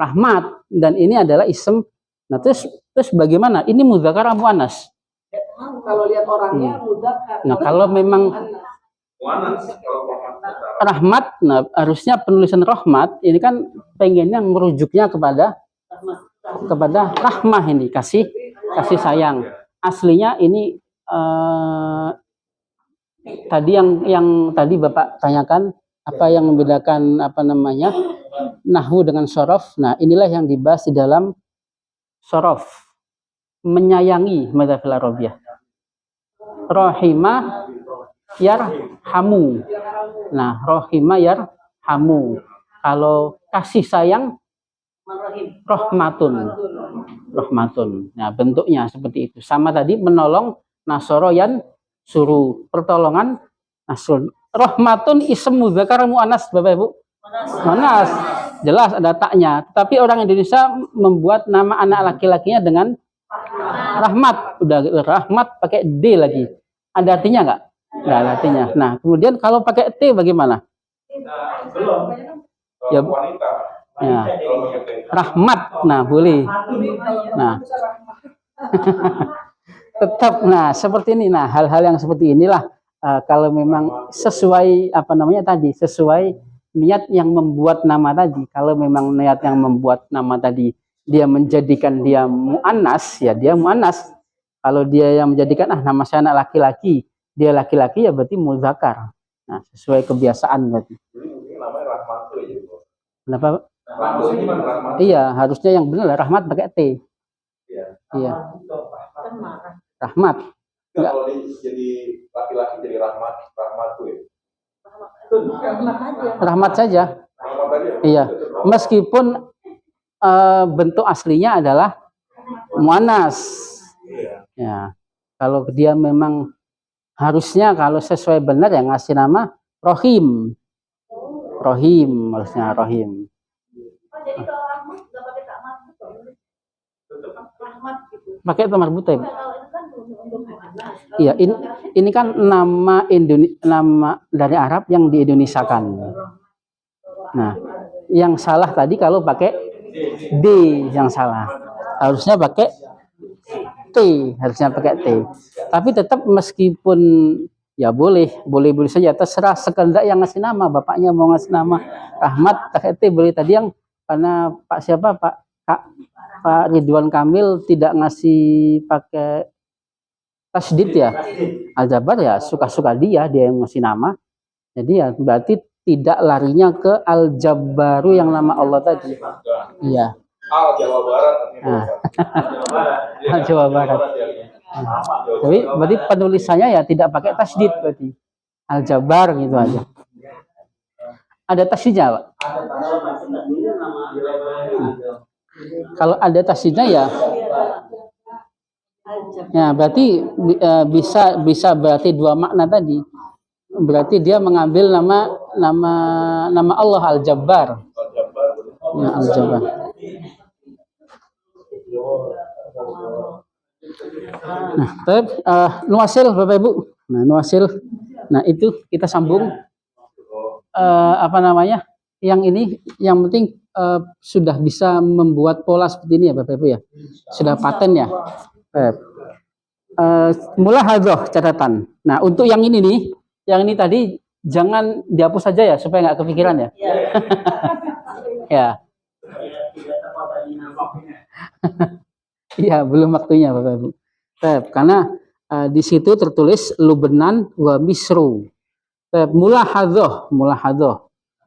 rahmat, dan ini adalah ism. Nah, terus bagaimana? Ini mudzakkar atau muannas? Kalau lihat orangnya mudzakkar. Nah, kalau memang rahmat, nah harusnya penulisan rahmat ini kan pengennya merujuknya kepada rahmah, ini kasih sayang. Aslinya ini tadi yang tadi Bapak tanyakan, apa yang membedakan nahwu dengan sorof. Nah, inilah yang dibahas di dalam sorof. Menyayangi madzhab al-arabiyah. Rahima yarhamu. Nah, rahima yarhamu. Kalau kasih sayang, rahmatun. Nah, bentuknya seperti itu. Sama tadi menolong, nasoro yan suruh, pertolongan nasrun. Rahmatun ism mudzakkar muannas Bapak Ibu? Muannas. Jelas ada taknya. Tapi orang Indonesia membuat nama anak laki-lakinya dengan rahmat. Udah rahmat pakai D lagi. Ada artinya enggak? Enggak ada artinya. Nah, kemudian kalau pakai T bagaimana? Belum. Ya, ya. Rahmat. Nah, boleh. Nah. Tetap, nah seperti ini. Nah, hal-hal yang seperti inilah kalau memang sesuai sesuai niat yang membuat nama tadi. Kalau memang niat yang membuat nama tadi dia menjadikan dia muannas, ya dia muannas. Kalau dia yang menjadikan nama saya anak laki-laki, dia laki-laki, ya berarti mudzakkar. Nah, sesuai kebiasaan berarti. Kenapa? Iya, harusnya yang benar rahmat pakai T. Iya. Rahmat. Enggak. Kalau jadi laki-laki jadi rahmat tuh ya. Rahmat saja. Rahmat aja. Iya. Meskipun bentuk aslinya adalah muannas. Ya, kalau dia memang harusnya kalau sesuai benar ya ngasih nama Rohim. Rohim harusnya Rohim. Oh, jadi kalau rahmat nggak pakai tak marbut, rahmat gitu. Pakai itu marbut ya. Kalau itu kan untuk Anas. Iya, ini kan nama nama dari Arab yang diindonesiakan. Nah, yang salah tadi kalau pakai D yang salah. Harusnya pakai T, harusnya pakai T. Tapi tetap meskipun ya boleh saja, terserah sekehendak yang ngasih nama, bapaknya mau ngasih nama Rahmat pakai T boleh. Tadi yang karena Pak Ridwan Kamil tidak ngasih pakai tasdid ya, Al-Jabbar ya suka-suka dia yang ngasih nama. Jadi ya berarti tidak larinya ke Al-Jabbaru yang nama Allah tadi. Iya. Jawa Barat. Nah. Jawa Barat. Jadi berarti penulisannya ya tidak pakai tasdid berarti. Al-Jabbar gitu aja. Ada tasdidnya, Pak? Kalau ada tasdidnya ya berarti bisa berarti dua makna tadi. Berarti dia mengambil nama Allah Al-Jabbar. Ya, Al-Jabbar. Nah, nuasil Bapak Ibu. Nah, nuasil. Nah, itu kita sambung apa namanya? Yang ini yang penting sudah bisa membuat pola seperti ini ya Bapak Ibu ya. Sudah paten ya. Mulahadzah catatan. Nah, untuk yang ini nih, yang ini tadi jangan dihapus saja ya supaya nggak kepikiran ya. Ya. Iya, belum waktunya Bapak Ibu. Karena di situ tertulis Lubnan wa Misru. Mulahadzah.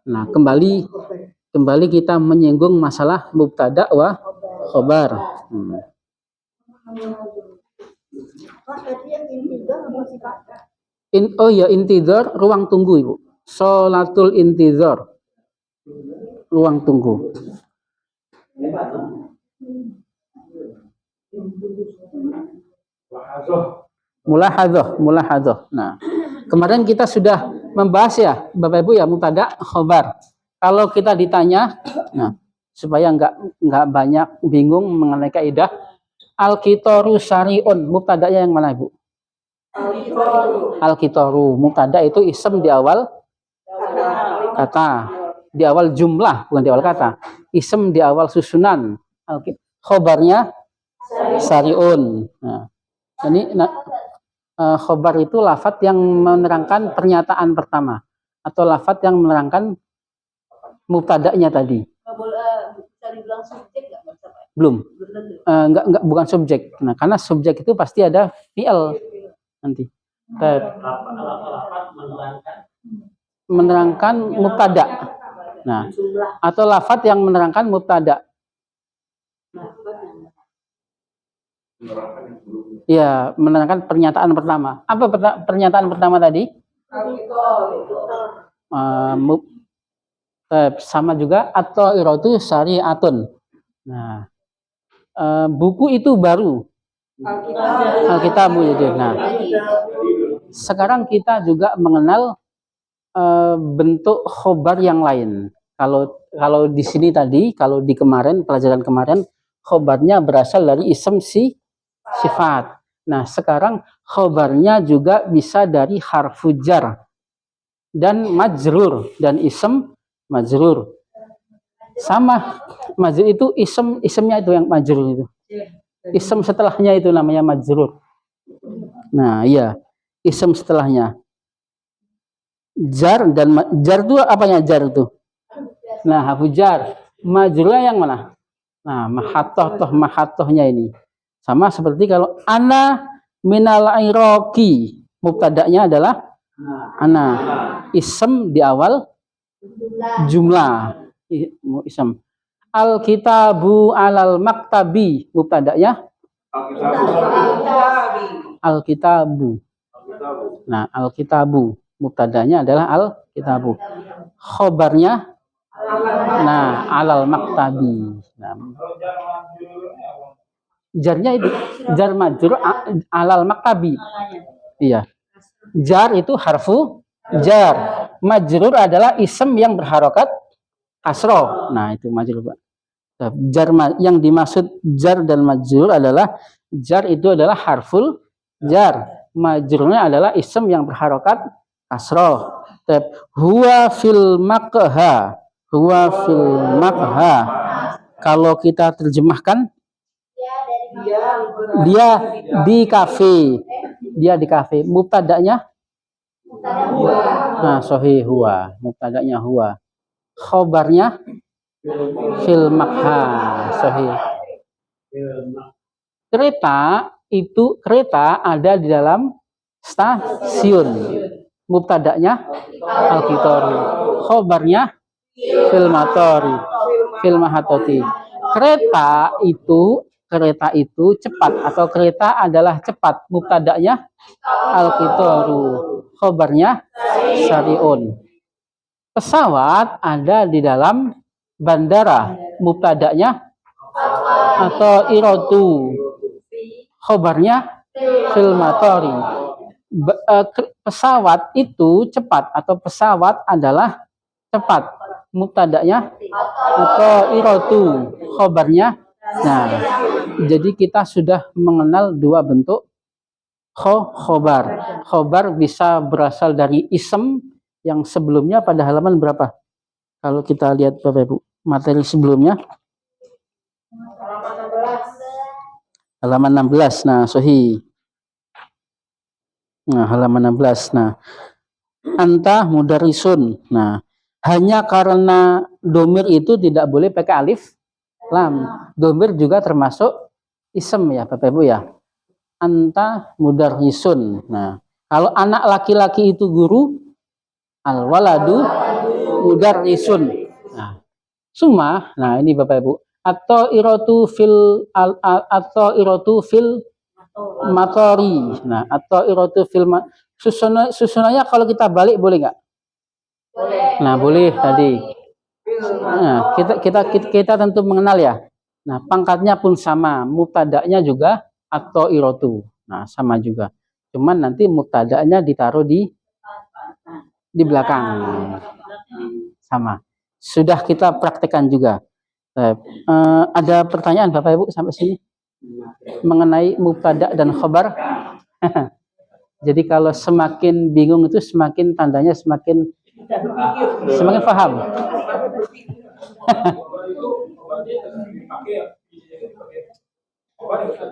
Nah, kembali kita menyinggung masalah mubtada wa khobar. Intidhar ruang tunggu Ibu. Sholatul intidhar. Ruang tunggu. Mulahadzah. Nah, kemarin kita sudah membahas ya Bapak Ibu ya mubtada khobar. Kalau kita ditanya, nah supaya nggak banyak bingung mengenai kaidah al-qitaru syari'un, mubtada'nya yang mana Ibu? Al-qitaru, mubtada itu ism di awal kata, di awal jumlah bukan di awal kata. Ism di awal susunan. Khobarnya syari'un. Nah, ini khobar itu lafadz yang menerangkan pernyataan pertama atau lafadz yang menerangkan mubtada'nya tadi. Bisa dibilang subjek nggak? Belum. Enggak bukan subjek. Nah, karena subjek itu pasti ada fi'il nanti. Menerangkan mubtada. Nah, atau lafadz yang menerangkan mubtada. Ya, menerangkan pernyataan pertama. Apa pernyataan pertama tadi? Sama juga atau iratu syari'atun. Nah, buku itu baru. Alkitab. Nah, sekarang kita juga mengenal bentuk khobar yang lain. Kalau di sini tadi, kalau di pelajaran kemarin, khobarnya berasal dari ism sifat. Nah, sekarang khobarnya juga bisa dari harfu jar dan majrur dan ism majrur. Sama, majrur itu isemnya itu yang majrur itu. Isem setelahnya itu namanya majrur. Nah, iya, isem setelahnya. Jar dan jar itu apanya jar itu? Nah, harfu jar. Majrurnya yang mana? Nah, mahatohnya ini. Sama seperti kalau ana minal iraqi, mubtada'nya adalah ana. Isem di awal jumlah. Isem. Al-kitabu alal maktabi, mubtada'nya al-kitabu. Nah, al-kitabu, mubtada'nya adalah al-kitabu. Khobarnya nah alal maktabi. Nah, jarnya itu jar majrur alal maktabi. Iya. Jar itu harfu jar. Majrur adalah ism yang berharokat kasroh. Nah, itu majrur, Pak. Jar yang dimaksud jar dan majrur adalah jar itu adalah harful jar. Majrurnya adalah ism yang berharokat kasroh. Huwa fil makha. Huwa fil makha. Kalau kita terjemahkan, dia di kafe. Dia di kafe. Mubtada'nya? Nah, sahih huwa. Mubtada'nya huwa. Khobarnya? Fil makha. Sahih. Kereta ada di dalam stasiun. Mubtada'nya al-qitori. Khobarnya fil matori. Fil mahatoti. Kereta itu cepat atau kereta adalah cepat. Mubtada'nya al-qitoru. Khobarnya syari'un. Pesawat ada di dalam bandara. Mubtada'nya atau irotu. Khobarnya fil matori. Pesawat itu cepat atau pesawat adalah cepat. Mubtada'nya atau irotu. Khobarnya. Nah, jadi kita sudah mengenal dua bentuk khobar. Khobar bisa berasal dari ism yang sebelumnya pada halaman berapa? Kalau kita lihat Bapak Ibu, materi sebelumnya. Halaman 16. Nah, sahih. Nah, halaman 16. Nah, anta mudarisun. Nah, hanya karena domir itu tidak boleh pakai alif lam. Domir juga termasuk ism ya Bapak Ibu ya. Anta mudarisun. Nah, kalau anak laki-laki itu guru, al waladu mudarisun. Nah, summa. Nah, ini Bapak Ibu. Atau irotu fil matori. Nah, atau irotu fil susunannya kalau kita balik boleh nggak? Nah, boleh tadi. Nah, kita tentu mengenal ya. Nah, pangkatnya pun sama, mubtada'nya juga atau irotu. Nah, sama juga. Cuman nanti mubtada'nya ditaruh di belakang. Sama. Sudah kita praktekkan juga. Ada pertanyaan Bapak Ibu sampai sini mengenai mubtada dan khobar? Jadi kalau semakin bingung itu semakin tandanya semakin paham.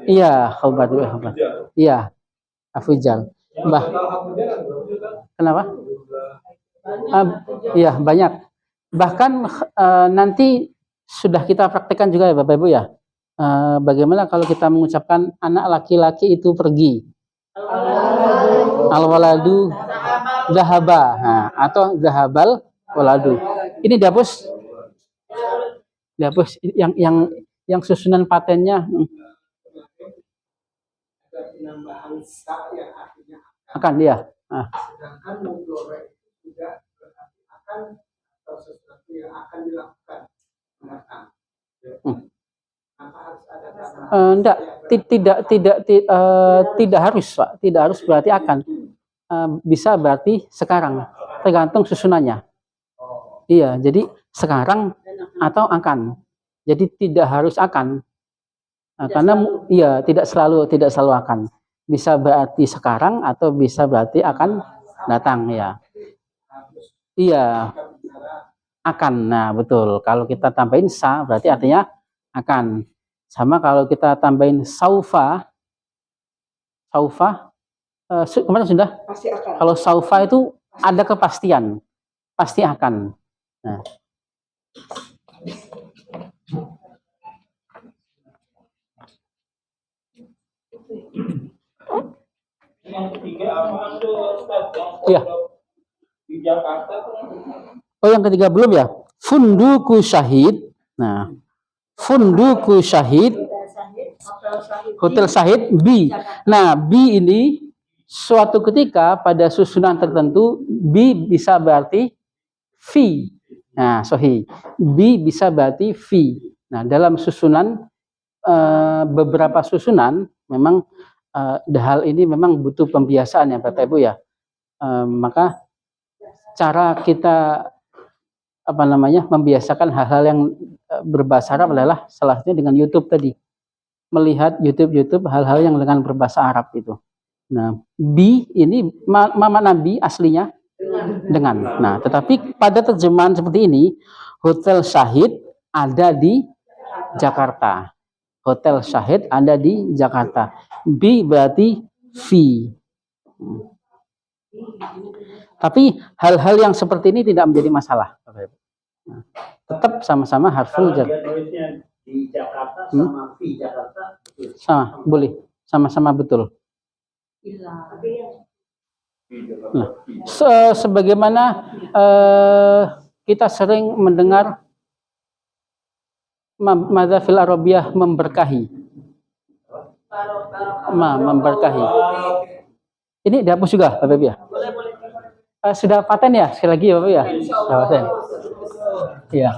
Iya, khobar. Iya, afujal. Kenapa? Iya, banyak. Bahkan nanti sudah kita praktekkan juga ya Bapak Ibu ya. Bagaimana kalau kita mengucapkan anak laki-laki itu pergi? Al-waladu zahaba. Nah, atau zahabal waladu. Ini dihapus. Dihapus yang susunan patennya. Akan dia. Nah. Sedangkan mudhari juga berarti akan atau sesuatu yang akan dilakukan. Enggak, tidak harus, Pak. Tidak harus berarti akan. Bisa berarti sekarang, tergantung susunannya. Iya, jadi sekarang atau akan. Jadi tidak harus akan. Karena iya tidak selalu akan. Bisa berarti sekarang atau bisa berarti akan datang ya. Iya. Akan. Nah, betul. Kalau kita tambahin sa berarti artinya akan. Sama kalau kita tambahin saufa kemarin sudah. Pasti akan. Kalau saufa itu ada kepastian, pasti akan. Nah. Yang ketiga apa tuh? Iya. Di Jakarta tuh. Oh, yang ketiga belum ya? Funduku syahid. Nah, funduku syahid. Hotel syahid B. Nah, B ini suatu ketika pada susunan tertentu B bisa berarti V. Nah, sahih. B bisa berarti V. Nah, dalam susunan beberapa susunan memang hal ini memang butuh pembiasaan ya Bapak Ibu ya. Maka cara kita membiasakan hal-hal yang berbahasa Arab adalah salah satunya dengan YouTube tadi. Melihat YouTube hal-hal yang dengan berbahasa Arab itu. Nah, bi ini makna bi aslinya dengan. Nah, tetapi pada terjemahan seperti ini, Hotel Syahid ada di Jakarta. Hotel Syahid ada di Jakarta. Bi berarti fi. Tapi hal-hal yang seperti ini tidak menjadi masalah. Nah, tetap sama-sama harful jar. Di Jakarta sama di Jakarta Sama, boleh. Sama-sama betul. Nah, sebagaimana kita sering mendengar Madza fil Arabiyah memberkahi. Memberkahi. Ini dihapus juga, Bapak Ibu ya? Sudah paten ya? Sekali lagi Bapak ya? Sudah paten. Iya.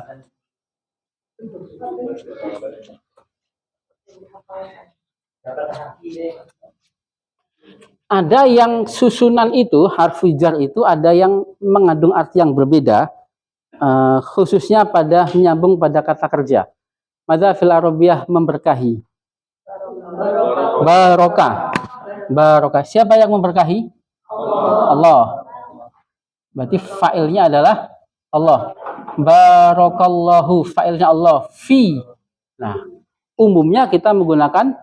Ada yang susunan itu, harfu jar itu ada yang mengandung arti yang berbeda, khususnya pada menyambung pada kata kerja. Madza fil Arabiyah memberkahi. Barokah. Barokah. Siapa yang memberkahi? Allah. Berarti fa'ilnya adalah Allah. Barakallahu, fa'ilnya Allah. Fi. Nah, umumnya kita menggunakan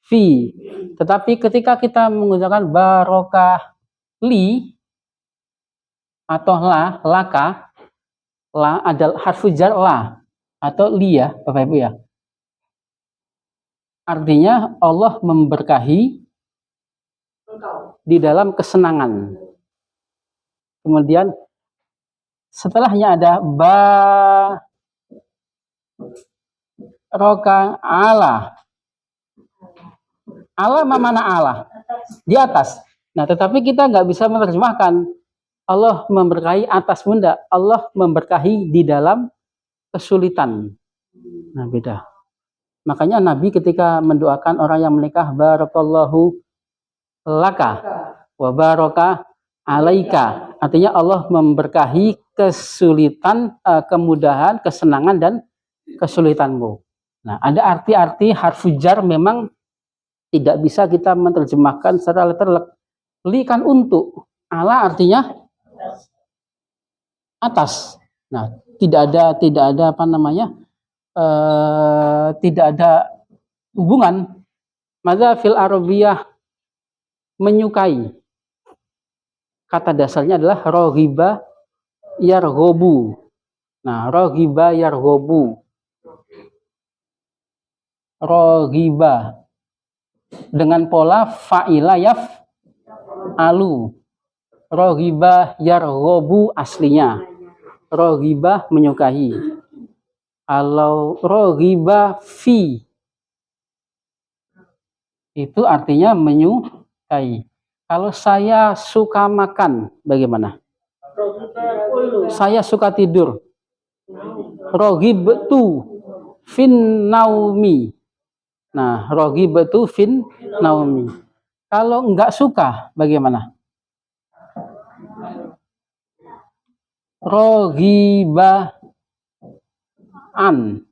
fi. Tetapi ketika kita menggunakan barokah li atau la, laka, la adalah harfu jar la atau li ya, Bapak Ibu ya. Artinya Allah memberkahi di dalam kesenangan. Kemudian setelahnya ada barokah ala. Allah mana Allah? Di atas. Nah, tetapi kita nggak bisa menerjemahkan Allah memberkahi atas bunda. Allah memberkahi di dalam kesulitan. Nah, beda. Makanya Nabi ketika mendoakan orang yang menikah, barakallahu laka wa baraka alaika. Artinya Allah memberkahi kesulitan, kemudahan, kesenangan dan kesulitanmu. Nah, ada arti-arti harfu jar memang tidak bisa kita menerjemahkan secara literal. Li kan untuk, ala artinya atas. Nah, tidak ada tidak ada hubungan. Madza fil Arabiyah menyukai. Kata dasarnya adalah raghiba yarghabu. Nah, raghiba yarghabu. Raghiba dengan pola fa'ila yaf'alu. Raghiba yarghabu aslinya. Raghiba menyukai. Kalau raghiba fi itu artinya menyukai. Kalau saya suka makan, bagaimana? Saya suka tidur. Raghibtu fin naumi. Nah, raghibtu fin naumi. Kalau enggak suka, bagaimana? Raghiba an.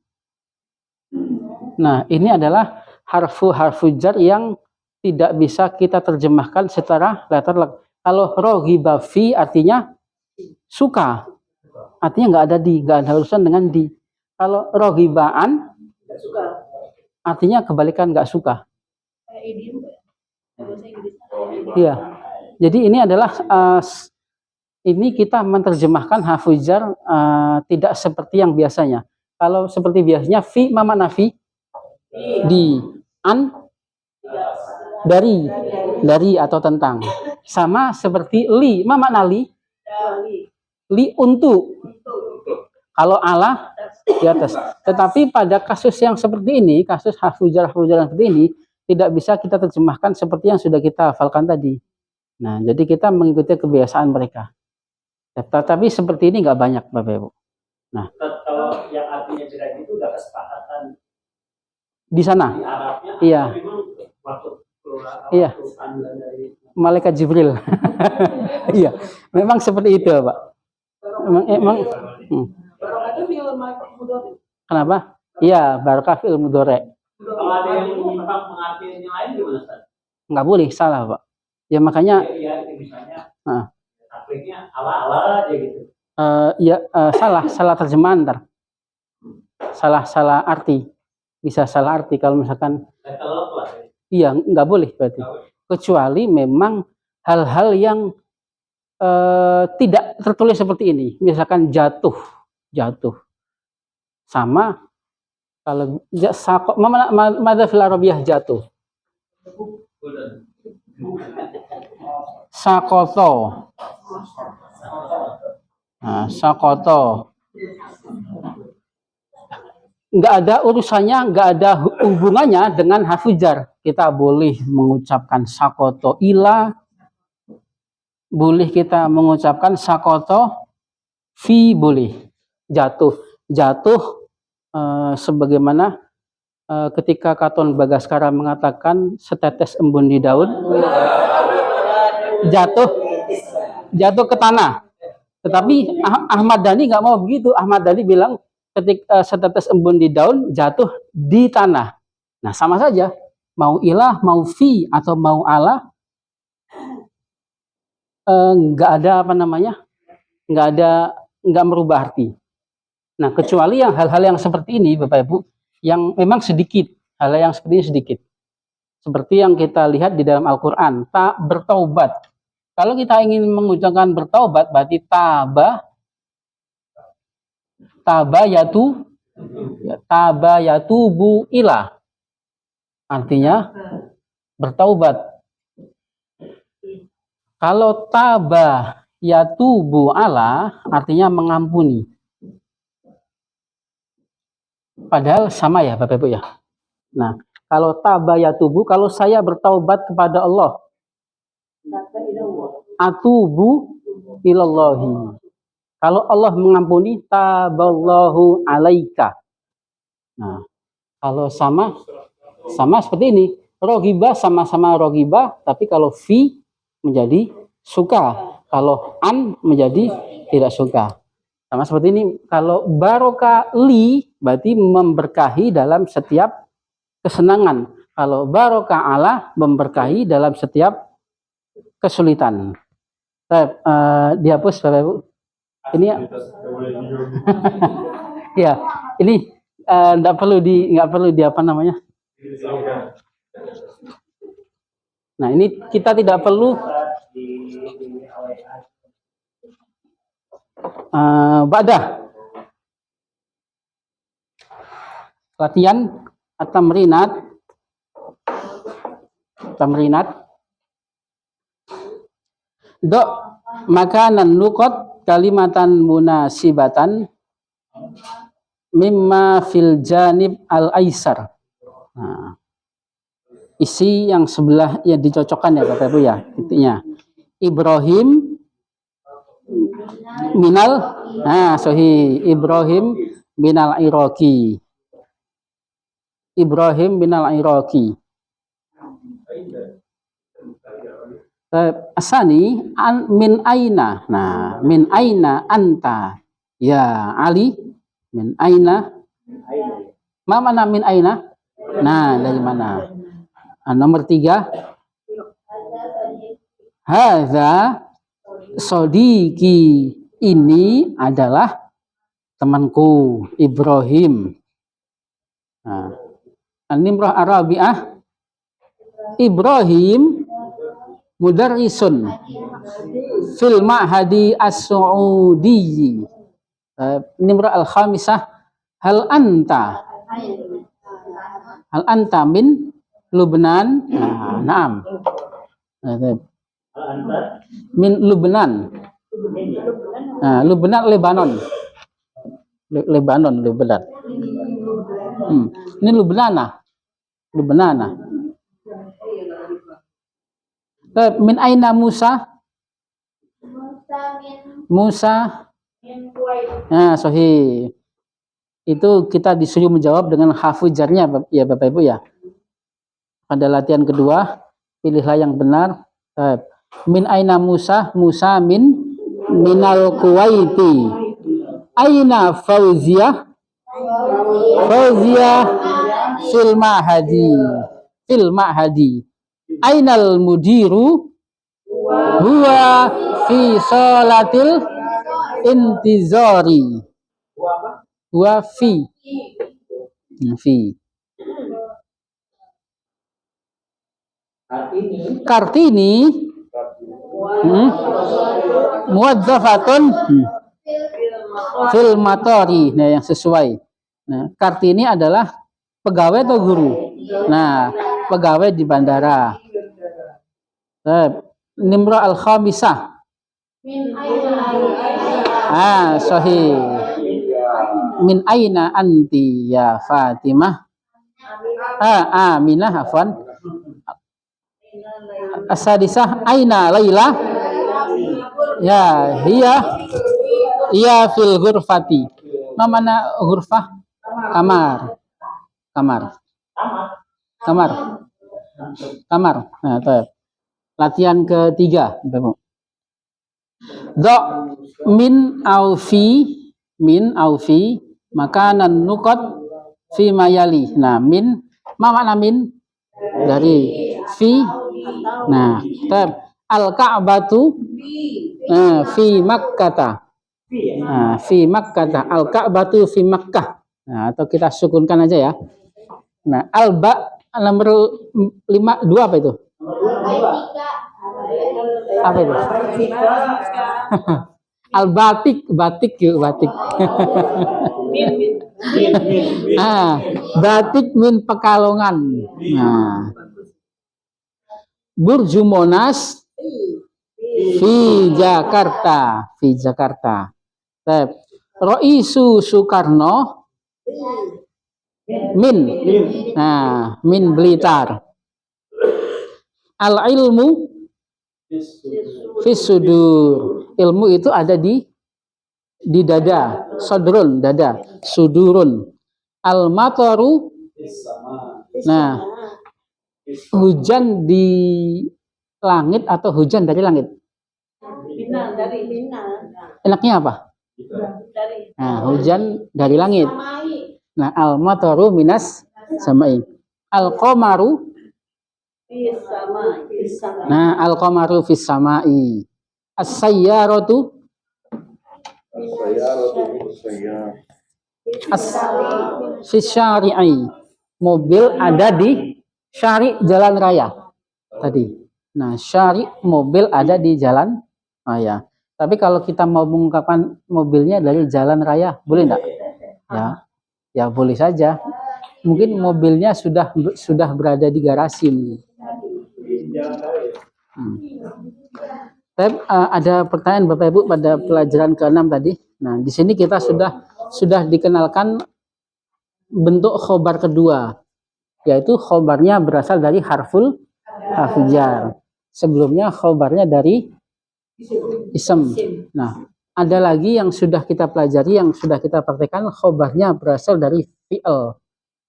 Nah, ini adalah harfu jar yang tidak bisa kita terjemahkan secara literal. Kalau raghiba fi artinya suka, artinya nggak ada urusan dengan di. Kalau raghiba an artinya kebalikan nggak suka. Iya. Jadi ini adalah ini kita menerjemahkan harfu jar tidak seperti yang biasanya. Kalau seperti biasanya fi makna fi di, an dari atau tentang. Sama seperti li, makna li untuk. Kalau ala di atas. Tetapi pada kasus yang seperti ini, kasus harfu jar seperti ini tidak bisa kita terjemahkan seperti yang sudah kita hafalkan tadi. Nah, jadi kita mengikuti kebiasaan mereka. Tetapi seperti ini nggak banyak, Bapak Ibu. Nah, kalau yang artinya beda itu udah kesepakatan misalkan di sana. di Arabnya, Iya. memang waktu Iya. panggilan dari Malaikat Jibril. Iya, memang seperti itu, Pak. Emang Barokah itu fi'il mudhari. kenapa? Iya, barakah fil mudhari. kalau ada yang menyimpang pengertian yang lain gimana, Ustaz? Nggak boleh, salah, Pak. Ya makanya Ya, misalnya Ah. taklidnya ala-ala aja gitu. salah terjemahan ntar. Salah arti. Bisa salah arti kalau misalkan Kalau lah. iya, nggak boleh berarti. Kecuali memang hal-hal yang tidak tertulis seperti ini. Misalkan jatuh. Sama kalau madza fil arabiyah jatuh. Sakoto. Nah, sakoto. Nggak ada urusannya, nggak ada hubungannya dengan hafujar. Kita boleh mengucapkan sakoto ila, boleh kita mengucapkan sakoto fi, boleh jatuh sebagaimana ketika Katon Bagaskara mengatakan setetes embun di daun jatuh ke tanah. Tetapi Ahmad Dhani nggak mau begitu. Ahmad Dhani bilang ketika setetes embun di daun jatuh di tanah. Nah, sama saja. Mau ilah, mau fi, atau mau ala, nggak ada nggak merubah arti. Nah, kecuali yang hal-hal yang seperti ini, Bapak Ibu, yang memang sedikit, hal yang seperti ini sedikit. Seperti yang kita lihat di dalam Al-Quran, tak bertaubat. Kalau kita ingin mengucapkan bertaubat, berarti taba yatubu ilah. Artinya bertaubat. Kalau taba yatubu ala, artinya mengampuni. Padahal sama ya Bapak Ibu ya. Nah, kalau taba yatubu, kalau saya bertaubat kepada Allah, atubu ilallahi. Kalau Allah mengampuni, taballahu alaika. Nah, kalau sama seperti ini. Roghibah sama-sama roghibah, tapi kalau fi menjadi suka. Kalau an menjadi tidak suka. Sama seperti ini. Kalau barokah li, berarti memberkahi dalam setiap kesenangan. Kalau barokah ala, memberkahi dalam setiap kesulitan. Dihapus Bapak Ibu. Ini ya, ini nggak perlu di apa namanya. Nah, ini kita tidak perlu badah. Latihan tamrinat. Dok makanan nukot kalimatan munasibatan mimma fil janib al-aisar. Nah, isi yang sebelah ya dicocokkan ya Bapak Ibu ya, intinya. Ibrahim minal Ibrahim minal Iraqi. Ibrahim minal Iraqi. Asani min aina. Nah, min aina anta ya Ali. Min aina. Mana min aina? Nah, dari mana? Nomor 3. Hadza sodiki, ini adalah temanku Ibrahim. Nah, Nimrah Arabiah. Ibrahim mudarrisun fil ma'hadi as-Saudi. Nimrah al-khamisah. Hal anta min Lubnan. Naam. Min Lubnan. Lubnan Lebanon. Lebanon. Ini Lubnana. Min aina Musa? Musa. Nah, sahih. Itu kita disuruh menjawab dengan harfu jarnya ya Bapak Ibu ya. Pada latihan kedua, pilihlah yang benar. Min aina Musa, Musa minal Kuwaiti. Aina Fauziyah, Fauziyah fil ma'hadi. Ainal mudiru, huwa fi sholatil intizari. Huwa fi. Kartini muwadzafatun fil matori. Nah, yang sesuai. Nah, Kartini adalah pegawai atau guru? Nah, pegawai di bandara. Nimra al-khamisah. Sahih. Min aina anti ya Fatimah? Aminah afwan. Asadisah aina Laila? Ya, hiya fil ghurfati. Mana ghurfah? Kamar. Nah, latihan ketiga, do min aufi makanan nukot fi mayali. Nah, min makna min dari fi. Nah, al-Ka'batu fi Makkah. Nah, fi Makkah, al-Ka'batu fi Makkah. Nah, atau kita sukunkan aja ya. Nah, al-ba nomor 2 apa itu? Apa itu? Al-batik, batik. Batik min Pekalongan. Nah, Burju Monas fi Jakarta. Roisu Soekarno min Blitar. Al-ilmu fis sudur. Ilmu itu ada di dada. Sodrun, dada. Sudurun. Al-mataru. Nah, hujan di langit atau hujan dari langit? Enaknya apa? Nah, hujan dari langit. Nah, al-mataru minas samai. Al-qamaru. Nah, al-qamaru fis samai. As-sayyaratu fis syari'i. Mobil ada di syari jalan raya tadi. Nah, syari mobil ada di jalan raya. Tapi kalau kita mau mengungkapkan mobilnya dari jalan raya, boleh enggak? Ya boleh saja. Mungkin mobilnya sudah berada di garasi. Ada pertanyaan Bapak Ibu pada pelajaran ke-6 tadi. Nah, di sini kita sudah dikenalkan bentuk khobar kedua, yaitu khobarnya berasal dari harful jar. Sebelumnya khobarnya dari ism. Nah, ada lagi yang sudah kita pelajari, yang sudah kita praktekkan, khobarnya berasal dari fi'il,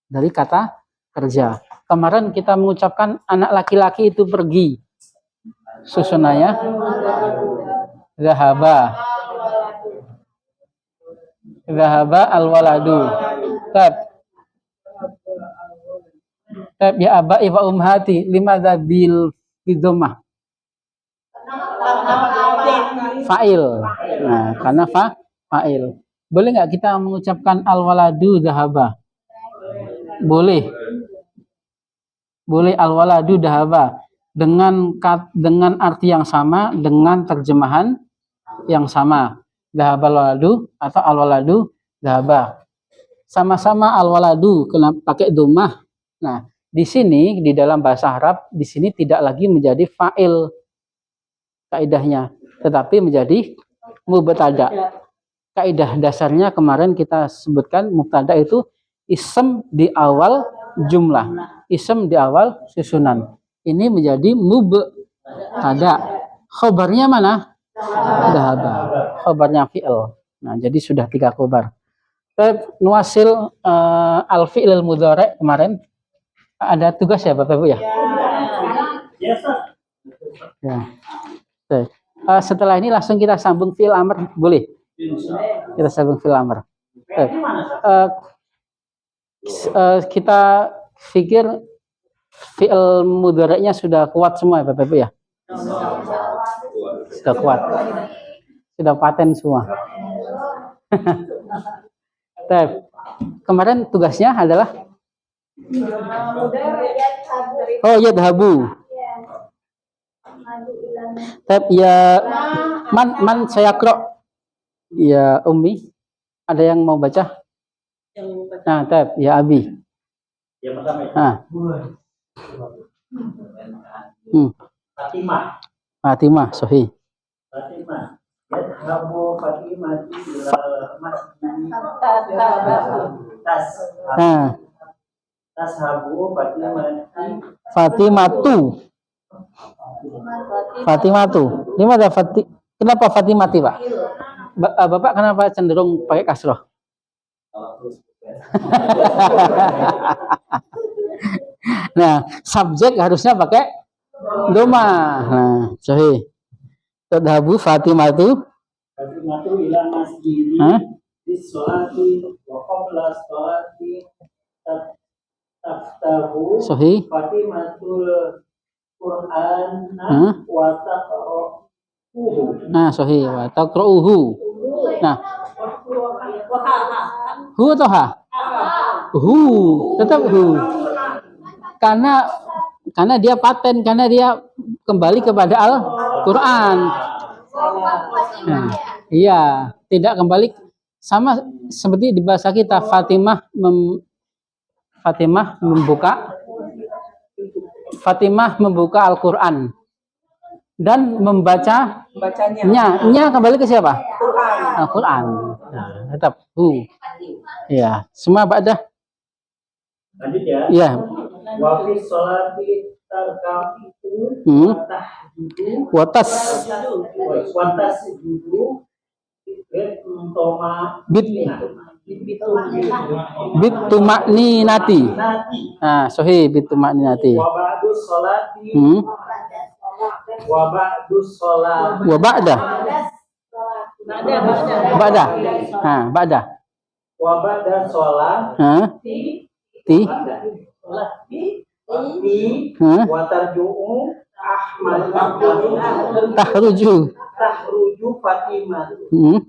dari kata kerja. Kemarin kita mengucapkan anak laki-laki itu pergi. Susunanya zahaba al-waladu. Ya aba ifa umhati limadza bil bidomah fa'il. Nah, karena fa'il. Boleh nggak kita mengucapkan al-waladu zahaba? Boleh al-waladu zahaba dengan arti yang sama, dengan terjemahan yang sama. Zahabal waladu atau al-waladu zahaba. Sama-sama al-waladu kena pakai dhammah. Nah, di sini di dalam bahasa Arab di sini tidak lagi menjadi fa'il kaidahnya, tetapi menjadi mubtada. Kaidah dasarnya kemarin kita sebutkan mubtada itu ism di awal jumlah, ism di awal susunan. Ini menjadi mubtada. Khobarnya mana? Dhahaba. Khobarnya fi'il. Nah, jadi sudah 3 khobar. Nuasil al-fi'il mudhari kemarin ada tugas ya Bapak Ibu ya? Yes, sir. Ya. Baik. Setelah ini langsung kita sambung fi'il amr, boleh? Kita sambung fi'il amr. Baik. Kita pikir fi'il mudhari'nya sudah kuat semua ya Bapak Ibu ya? Sudah kuat. Sudah paten semua. Baik. Kemarin tugasnya adalah yadhabu. Tab ya man saya krok. Ya Ummi, ada yang mau baca? Nah, tab ya Abi. Yang pertama itu. Fatimah, sahih. Fatimah. Yadhabu Fatimah ilal masjid. Tashabu Fatimatu. Gimana kenapa Fatimati, Pak? Bapak kenapa cenderung pakai kasroh? Nah, subjek harusnya pakai doma. Nah, sahih. Tadhabu Fatimatu ila masjid. Disolati wa qabla sholati taftahu sahih. Fatimatul Qur'an wa taqra'uhu. Nah, sahih. Wa taqra'uhu. Nah, hu atau ha? Hu, tetap hu. Karena dia paten, karena dia kembali kepada Al-Qur'an. Nah, iya, tidak kembali sama seperti di bahasa kita. Fatimah membuka Al-Qur'an dan membacanya kembali ke siapa? Al-Qur'an. Nah, tetap hu. Ya, semua ba'dah. Lanjut ya. Iya. Wa fi sholati tarkafitu Watas judu bitumakninati. Nah, sahih bitumakninati. Wa ba'du sholati Wa ba'da. Nah, ba'da. Wa ba'da sholat wa tarju'u Ahmad tahruju Fatimah tu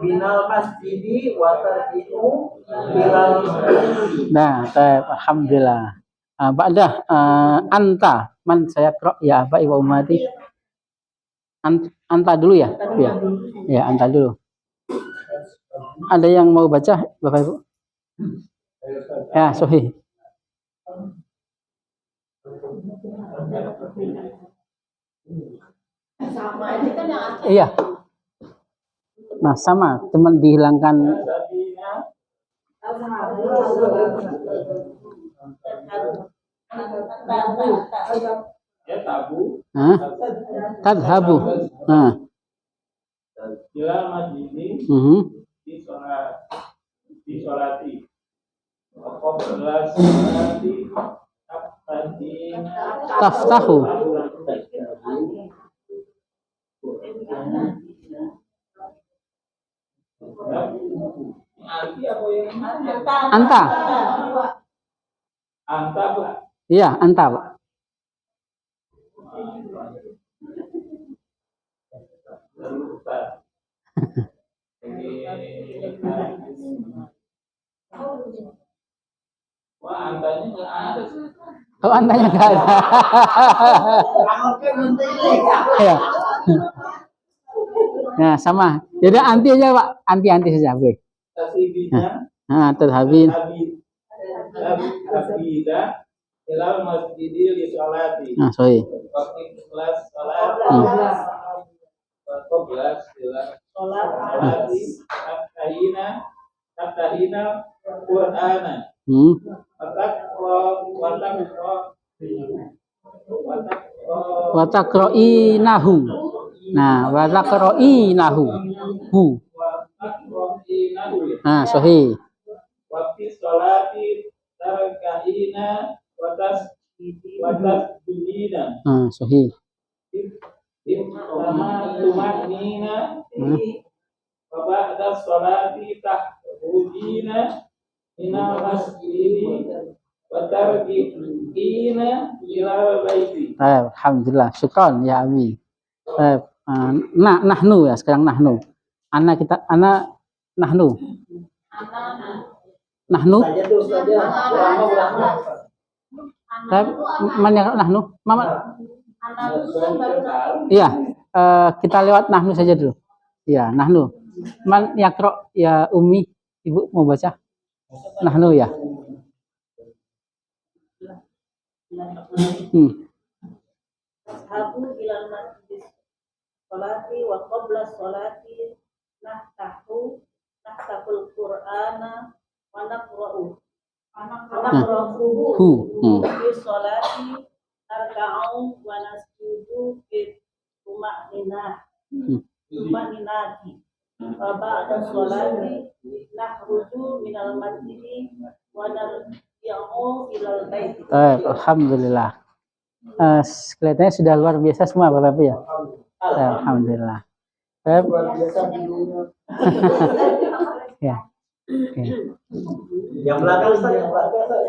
minal masjidi wa tarji'u ilal masjidi. Nah, alhamdulillah. Ba'da anta man saya qra ya abai wa ummati. Anta dulu ya? Ya, anta dulu. Ada yang mau baca Bapak Ibu? Ya, sahih. Iya. Nah, sama, cuman dihilangkan tadhabu. Nah. Ila masjidi di sholati. Qabla sholati taftahu. Anta. Pak. Iya, anta, Pak. Wah, antanya nggak ada. Oh, antanya nggak ada. Ya. Nah, sama. Jadi anti aja, Pak. Anti saja, Bu. Nah, terhabis. Habida ilal masjidi li sholati. Nah, sorry. Kelas salat. Kelas sholati. Tahina Qur'ana. Watakroinahu. Nah, watakroinahu. Hu. Sahih. Wa fi sholati tarka'ina wa tasjudina. Sahih. Sama tumaknina wa ba'da sholati tahrujina minal masjidi wa tarji'ina ilal baiti. Alhamdulillah, syukran ya Abi. Nahnu ya, sekarang nahnu. Ana nahnu. Nahnu. Mana nahnu? Mama. Iya, kita lewat nahnu saja dulu. Iya, nahnu. Man yaqra ya Ummi, Ibu mau baca? Nahnu ya. Ashabu ilal masjid sholati wa qabla sholati nahtahul qur'ana wa naqra'uhu fi sholati narka'u wa nasjudu fi tuma'ninati wa ba'da sholati nahruju minal masjidi wa narji'u ilal baiti. Alhamdulillah. Kelihatannya sudah luar biasa semua Bapak ya. Alhamdulillah. Luar biasa videonya. Ya. Oke. Yang belakang Ustaz, yang belakang.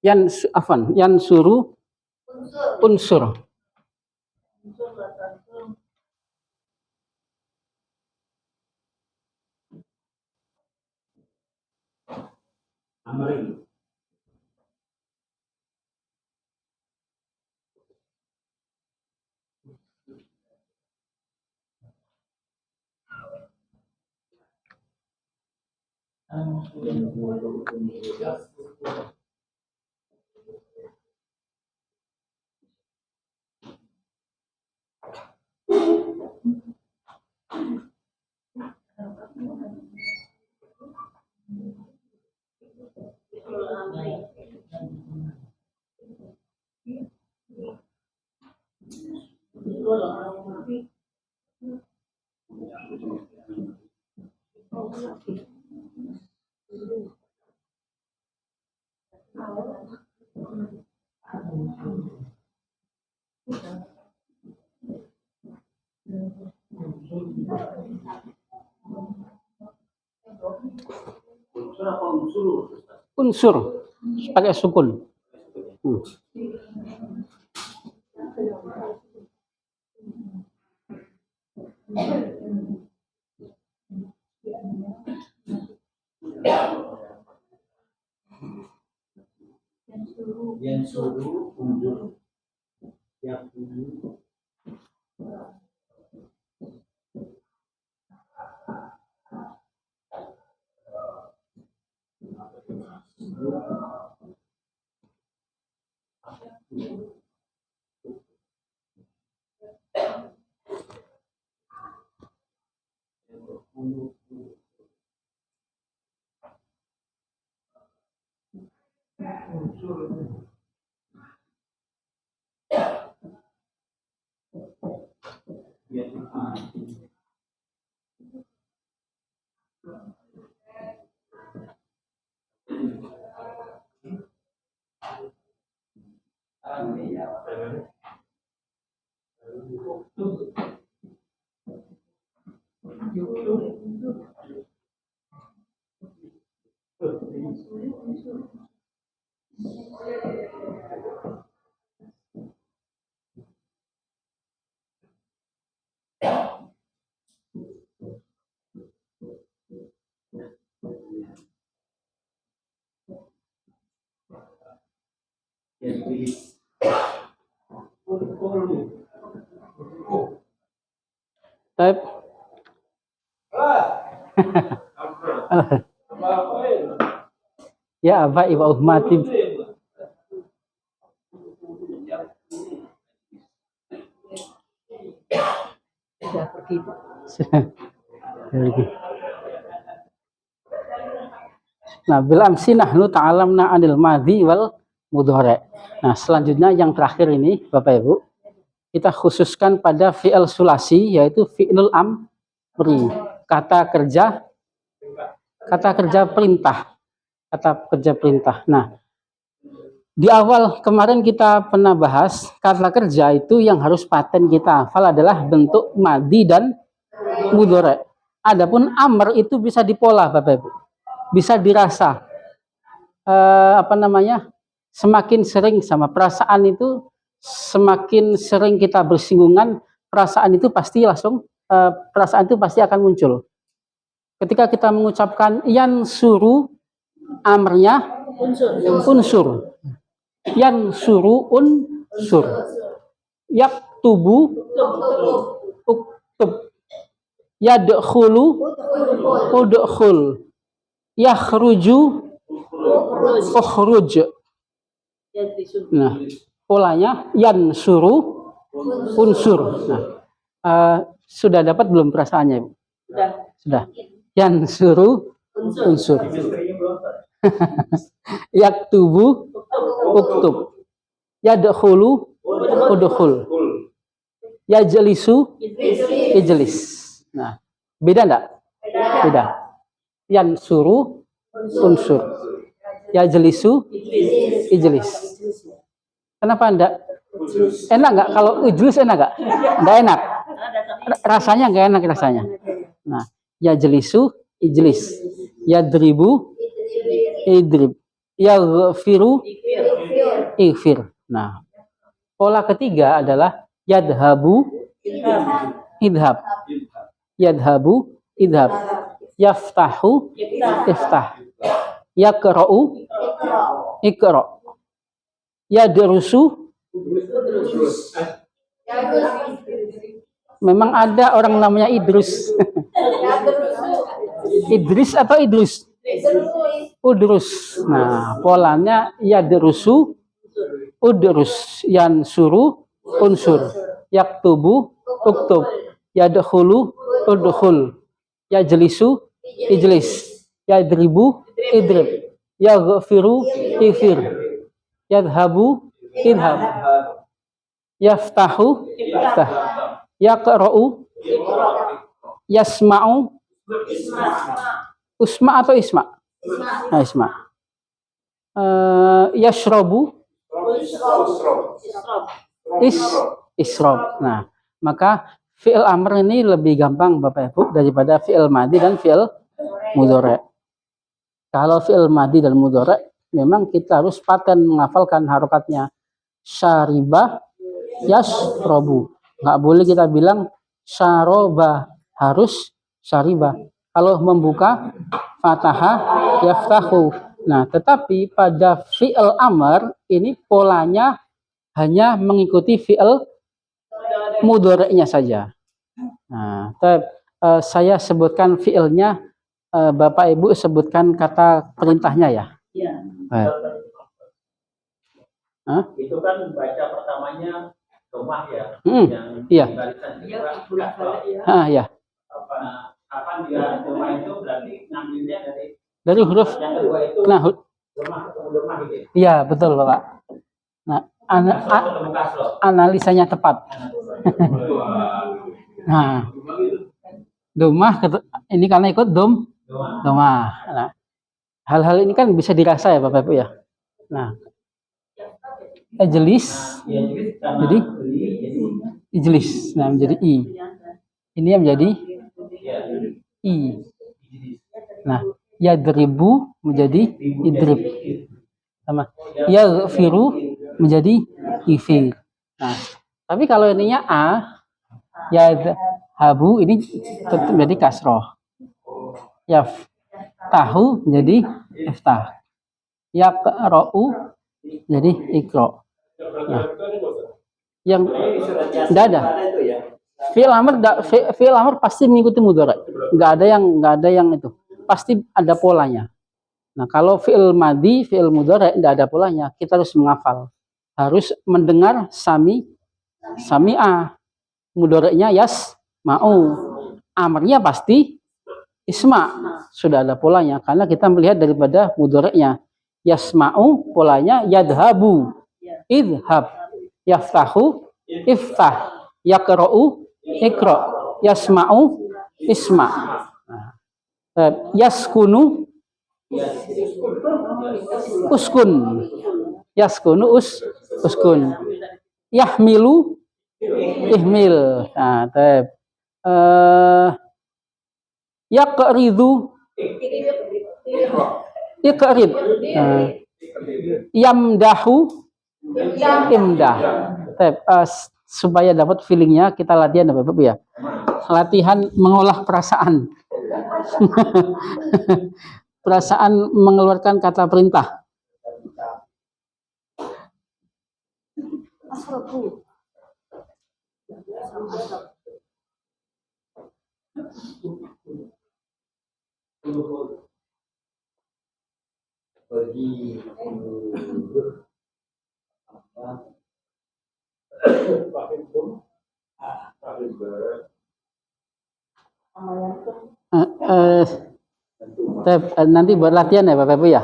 Yang aman. Yan suruh unsur. Amri. Unsur pakai sukun. Yang suruh undur yang Baik. Ya Aba Ibu Uhmati. Sudah pergi. Nah, bil amsi nahnu ta'alamna anil madhi wal mudhari. Nah, selanjutnya yang terakhir ini Bapak Ibu, kita khususkan pada fi'il sulasi yaitu fi'lul amri, kata kerja perintah. Kata kerja perintah. Nah, di awal kemarin kita pernah bahas kata kerja itu yang harus paten kita hafal adalah bentuk madhi dan mudhari. Adapun amr itu bisa dipola Bapak Ibu. Bisa dirasa. Semakin sering sama perasaan itu, semakin sering kita bersinggungan, perasaan itu pasti akan muncul. Ketika kita mengucapkan yan suru, amrnya unsur. Yan suru unsur. Yak tubu uktub. Yadkhulu udkhul. Yakhruju ukhruj. Nah, polanya yan suru unsur. Nah, sudah dapat belum perasaannya, Ibu? Sudah. Yan suru unsur. Yaktubu uktub. Yadkhulu udkhul. Yajlisu ijlis. Nah, beda enggak? Beda. Yan suru unsur. Yajlisu ijlis. Kenapa enggak? Enak enggak kalau ijlis enak enggak? Enggak enak. Rasanya enggak enak rasanya. Nah, yajlisu ijlis. Yadribu idrib. Yaghfiru ighfir. Nah, pola ketiga adalah yadhabu idhab. Yadhabu idhab. Yaftahu iftah. Yaqra'u iqra'. Yadrusu. Memang ada orang namanya Idrus. Idris atau Idrus? Udrus. Nah, polanya yadrusu udrus. Yansuru unsur. Yaktubu uktub. Yadkhulu udkhul. Yajlisu ijlis. Yadribu idrib. Yaghfiru ighfir. Yadhabu idhab. Yaftahu iftah. Yaqra'u yasma'u usma atau isma? Nah, isma. Yashrabu isrob. Nah, maka fi'il amr ini lebih gampang Bapak Ibu daripada fi'il madhi dan fi'il mudhari. Kalau fi'il madhi dan mudhari memang kita harus paten menghafalkan harokatnya. Syariba yashrabu. Nggak boleh kita bilang syaroba, harus syariba. Kalau membuka fataha yaftahu. Nah, tetapi pada fi'il amr ini polanya hanya mengikuti fi'il mudhari'nya saja. Nah, saya sebutkan fi'ilnya, Bapak Ibu sebutkan kata perintahnya ya. Iya. Itu kan baca pertamanya rumah ya. Iya. Ya. Kapan dia rumah itu berarti ngambilnya dari huruf. Yang kedua itu Nah, rumah ketemu rumah Iya, betul Bapak. Nah, analisanya tepat. Nah, domah ini karena ikut domah. Nah, hal-hal ini kan bisa dirasa ya Bapak Ibu ya. Nah, ijlis jadi ijlis, nah menjadi i. Ini yang menjadi i. Nah, yadribu menjadi idrib. Sama yaghfiru menjadi ifir. Nah, tapi kalau ininya a, yadhabu ini tetap menjadi kasroh. Yaftahu menjadi iftah. Yaqra'u jadi ikro. Nah, yang tidak ada. Fi'il amr pasti mengikuti mudhari. Nggak ada yang itu. Pasti ada polanya. Nah, kalau fi'il madhi, fi'il mudhari tidak ada polanya, kita harus menghafal. Harus mendengar sami'a. Mudhari'nya yasma'u. Amrnya pasti isma. Sudah ada polanya karena kita melihat daripada mudhari'nya. Yasma'u polanya yadhabu. Idhab. Yaftahu iftah. Yaqra'u ikra. Yasma'u isma. Yaskunu uskun. Yaskunu uskun. Yahmilu ihmil. Nah, yaqridu iqrid. Yamdahu imdah. Supaya dapat feelingnya kita latihan Bapak Ibu ya. Latihan mengolah perasaan. Perasaan mengeluarkan kata perintah. Nanti buat latihan ya Bapak Ibu ya.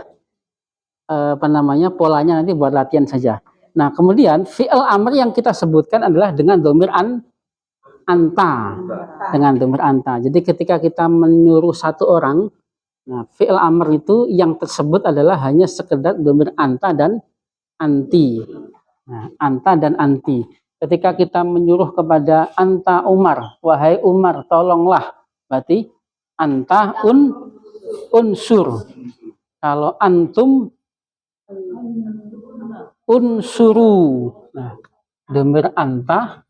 Polanya nanti buat latihan saja. Nah, kemudian fi'il amr yang kita sebutkan adalah dengan dhamir anta. Dengan dhamir anta. Jadi ketika kita menyuruh satu orang, nah fi'il amr itu yang tersebut adalah hanya sekedar dhamir anta dan anti. Nah, anta dan anti. Ketika kita menyuruh kepada anta Umar, wahai Umar, tolonglah. Berarti anta unsur. Kalau antum unsuru. Nah, dhamir anta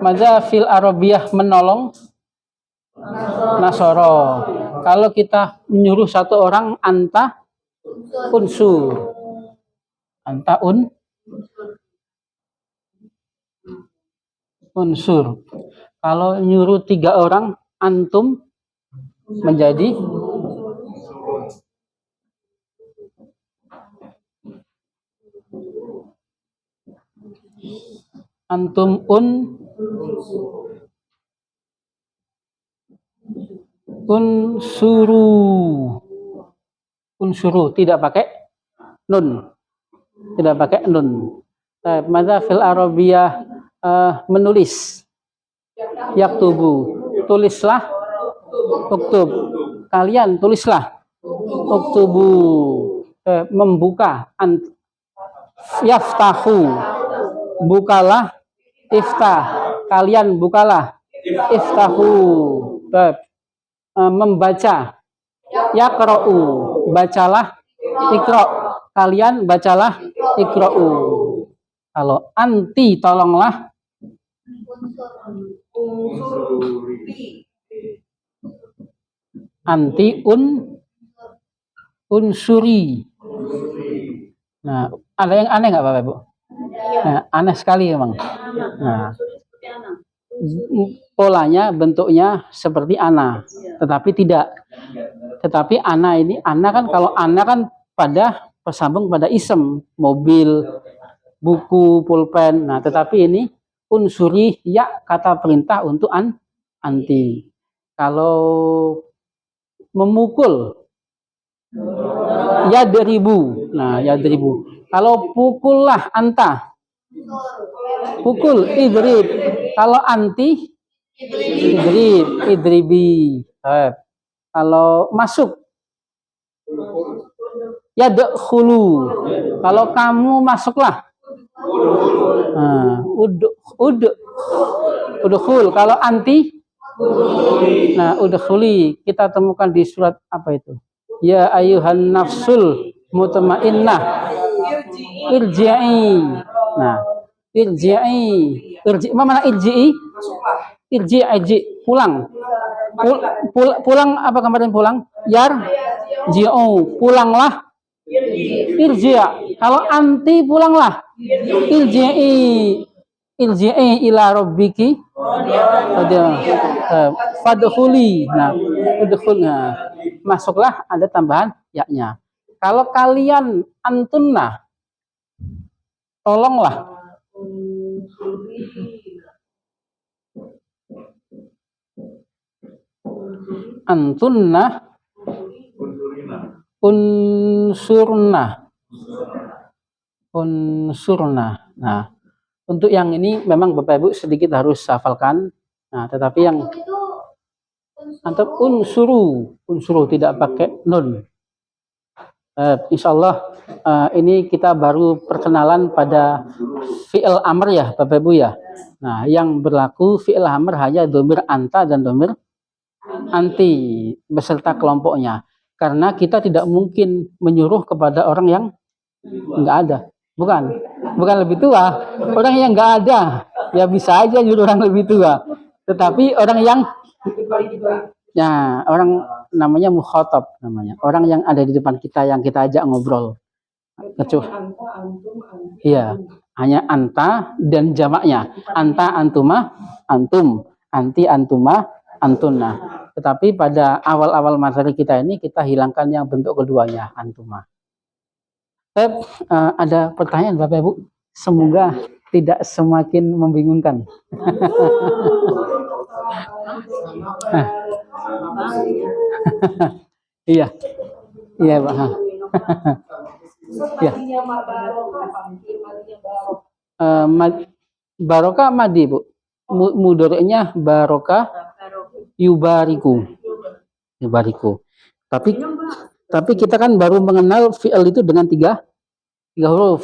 Maza fil arabiyah menolong nasoro. Kalau kita menyuruh satu orang anta unsur. Anta unsur. Kalau nyuruh 3 orang antum menjadi antum unsuru tidak pakai nun. Tidak pakai nun. Madza fil arabiyah menulis. Yaktubu. Tulislah. Uktub. Kalian tulislah. Uktubu. Membuka. Yaftahu. Bukalah. Iftah. Kalian bukalah. Iftahu. Membaca. Yaqra'u. Bacalah. Iqra'. Kalian bacalah. Iqra'u. Kalau anti tolonglah. Anti unsuri. Nah, ada yang aneh nggak Bapak Ibu? Nah, aneh sekali emang. Nah, polanya, bentuknya seperti ana, tetapi tidak. Tetapi ana ini, ana kan kalau ana kan pada bersambung pada isem, mobil, buku, pulpen. Nah, tetapi ini unsuri ya kata perintah untuk anti. Kalau memukul ya deribu. Nah, ya deribu. Kalau pukullah anta. Pukul idrib. Kalau anti idrib, idribi. Kalau masuk ya dakhulu. Kalau kamu masuklah. Nah, udkhul. Kalau anti, nah udkhuli kita temukan di surat apa itu? Ya ayyuhan nafsul mutmainnah irji'i. Nah, irji'i. Apa mana irji'i? Irji, pulang. Pulang apa kemarin pulang? Ji'u, pulanglah. Irji'. Kalau anti pulanglah. Irji'i ila rabbiki. Fadkhuli. Nah, udkhulna. Masuklah, ada tambahan ya-nya. Kalau kalian antunna, tolonglah. Antunna unsurna. Nah, untuk yang ini memang Bapak Ibu sedikit harus hafalkan. Nah, tetapi yang antum unsuru tidak pakai nun. Insya Allah ini kita baru perkenalan pada fi'il amr ya Bapak Ibu ya. Nah, yang berlaku fi'il amr hanya domir anta dan domir anti beserta kelompoknya. Karena kita tidak mungkin menyuruh kepada orang yang nggak ada. Bukan lebih tua. Orang yang nggak ada, ya bisa aja nyuruh orang lebih tua. Tetapi orang yang, ya orang namanya mukhatab namanya. Orang yang ada di depan kita yang kita ajak ngobrol. Iya, hanya anta dan jamaknya. Anta, antuma, antum. Anti, antuma, antuna. Tetapi pada awal-awal materi kita ini kita hilangkan yang bentuk keduanya, antuma. Ada pertanyaan Bapak Ibu? Semoga tidak semakin membingungkan. Iya, iya Pak. Ya. Barokah madi Bu. Mudorenya barokah yubariku. Tapi kita kan baru mengenal fi'il itu dengan tiga huruf.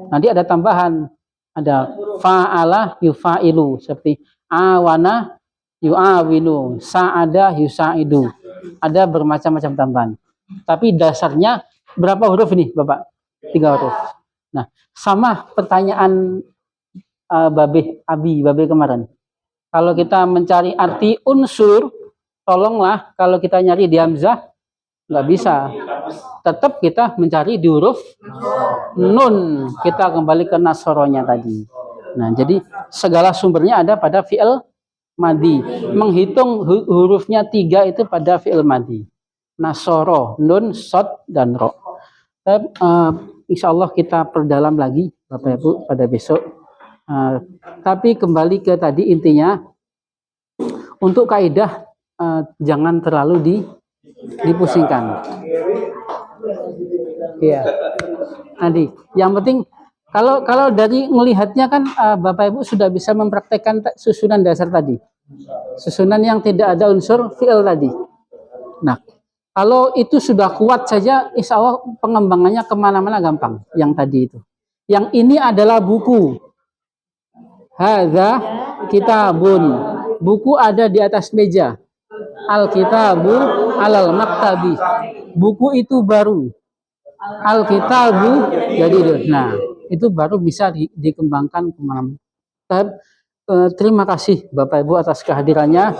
Nanti ada tambahan, ada fa'ala yufa'ilu seperti awana yu'awinu, sa'ada yusa'idu. Ada bermacam-macam tambahan. Tapi dasarnya berapa huruf ini, Bapak? 3 huruf. Nah, sama pertanyaan Babe kemarin. Kalau kita mencari arti unsur, tolonglah kalau kita nyari di hamzah nggak bisa. Tetap kita mencari di huruf nun. Kita kembali ke nasoronya tadi. Nah, jadi segala sumbernya ada pada fi'il madi. Menghitung hurufnya 3 itu pada fi'il madi. Nasoro, nun, sod, dan ro. Insya Allah kita perdalam lagi Bapak Ibu pada besok. Tapi kembali ke tadi intinya, untuk kaidah jangan terlalu dipusingkan. Iya. Nanti yang penting kalau dari melihatnya kan Bapak Ibu sudah bisa mempraktekkan susunan dasar tadi. Susunan yang tidak ada unsur fi'il tadi. Nah, kalau itu sudah kuat saja, insya Allah pengembangannya kemana-mana gampang. Yang tadi itu. Yang ini adalah buku. Hadza kitabun. Buku ada di atas meja. Al-kitabu alal maktabi. Buku itu baru. Al-kitabu jadi itu. Nah, itu baru bisa dikembangkan kemana-mana. Terima kasih Bapak Ibu atas kehadirannya.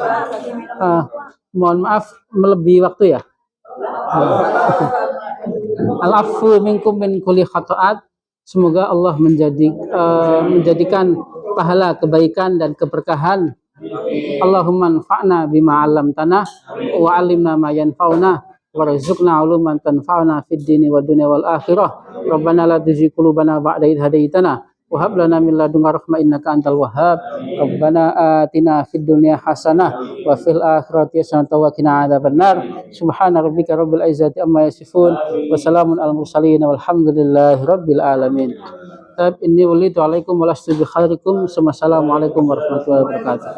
Mohon maaf melebihi waktu ya. Al-afu minkum min kulli khata'at Semoga Allah menjadikan pahala kebaikan dan keberkahan. Allahumma anfa'na bima 'allamtana wa 'allimna ma yanfa'una warzuqna 'uluman tanfa'una fid dini wad dunya wal akhirah. Rabbana la tuzigh qulubana ba'da idh hadaitana wa hab lana min ladunka rahmah innaka antal wahhab. Rabbana atina fid dunya hasanah wa fil akhirati hasanah wa qina adzabannar. Subhana rabbika rabbil izzati amma yasifun wa salamun alal mursalin walhamdulillahi rabbil alamin. Inni walitu alaikum walastu bi khairikum. Wassalamualaikum warahmatullahi wabarakatuh.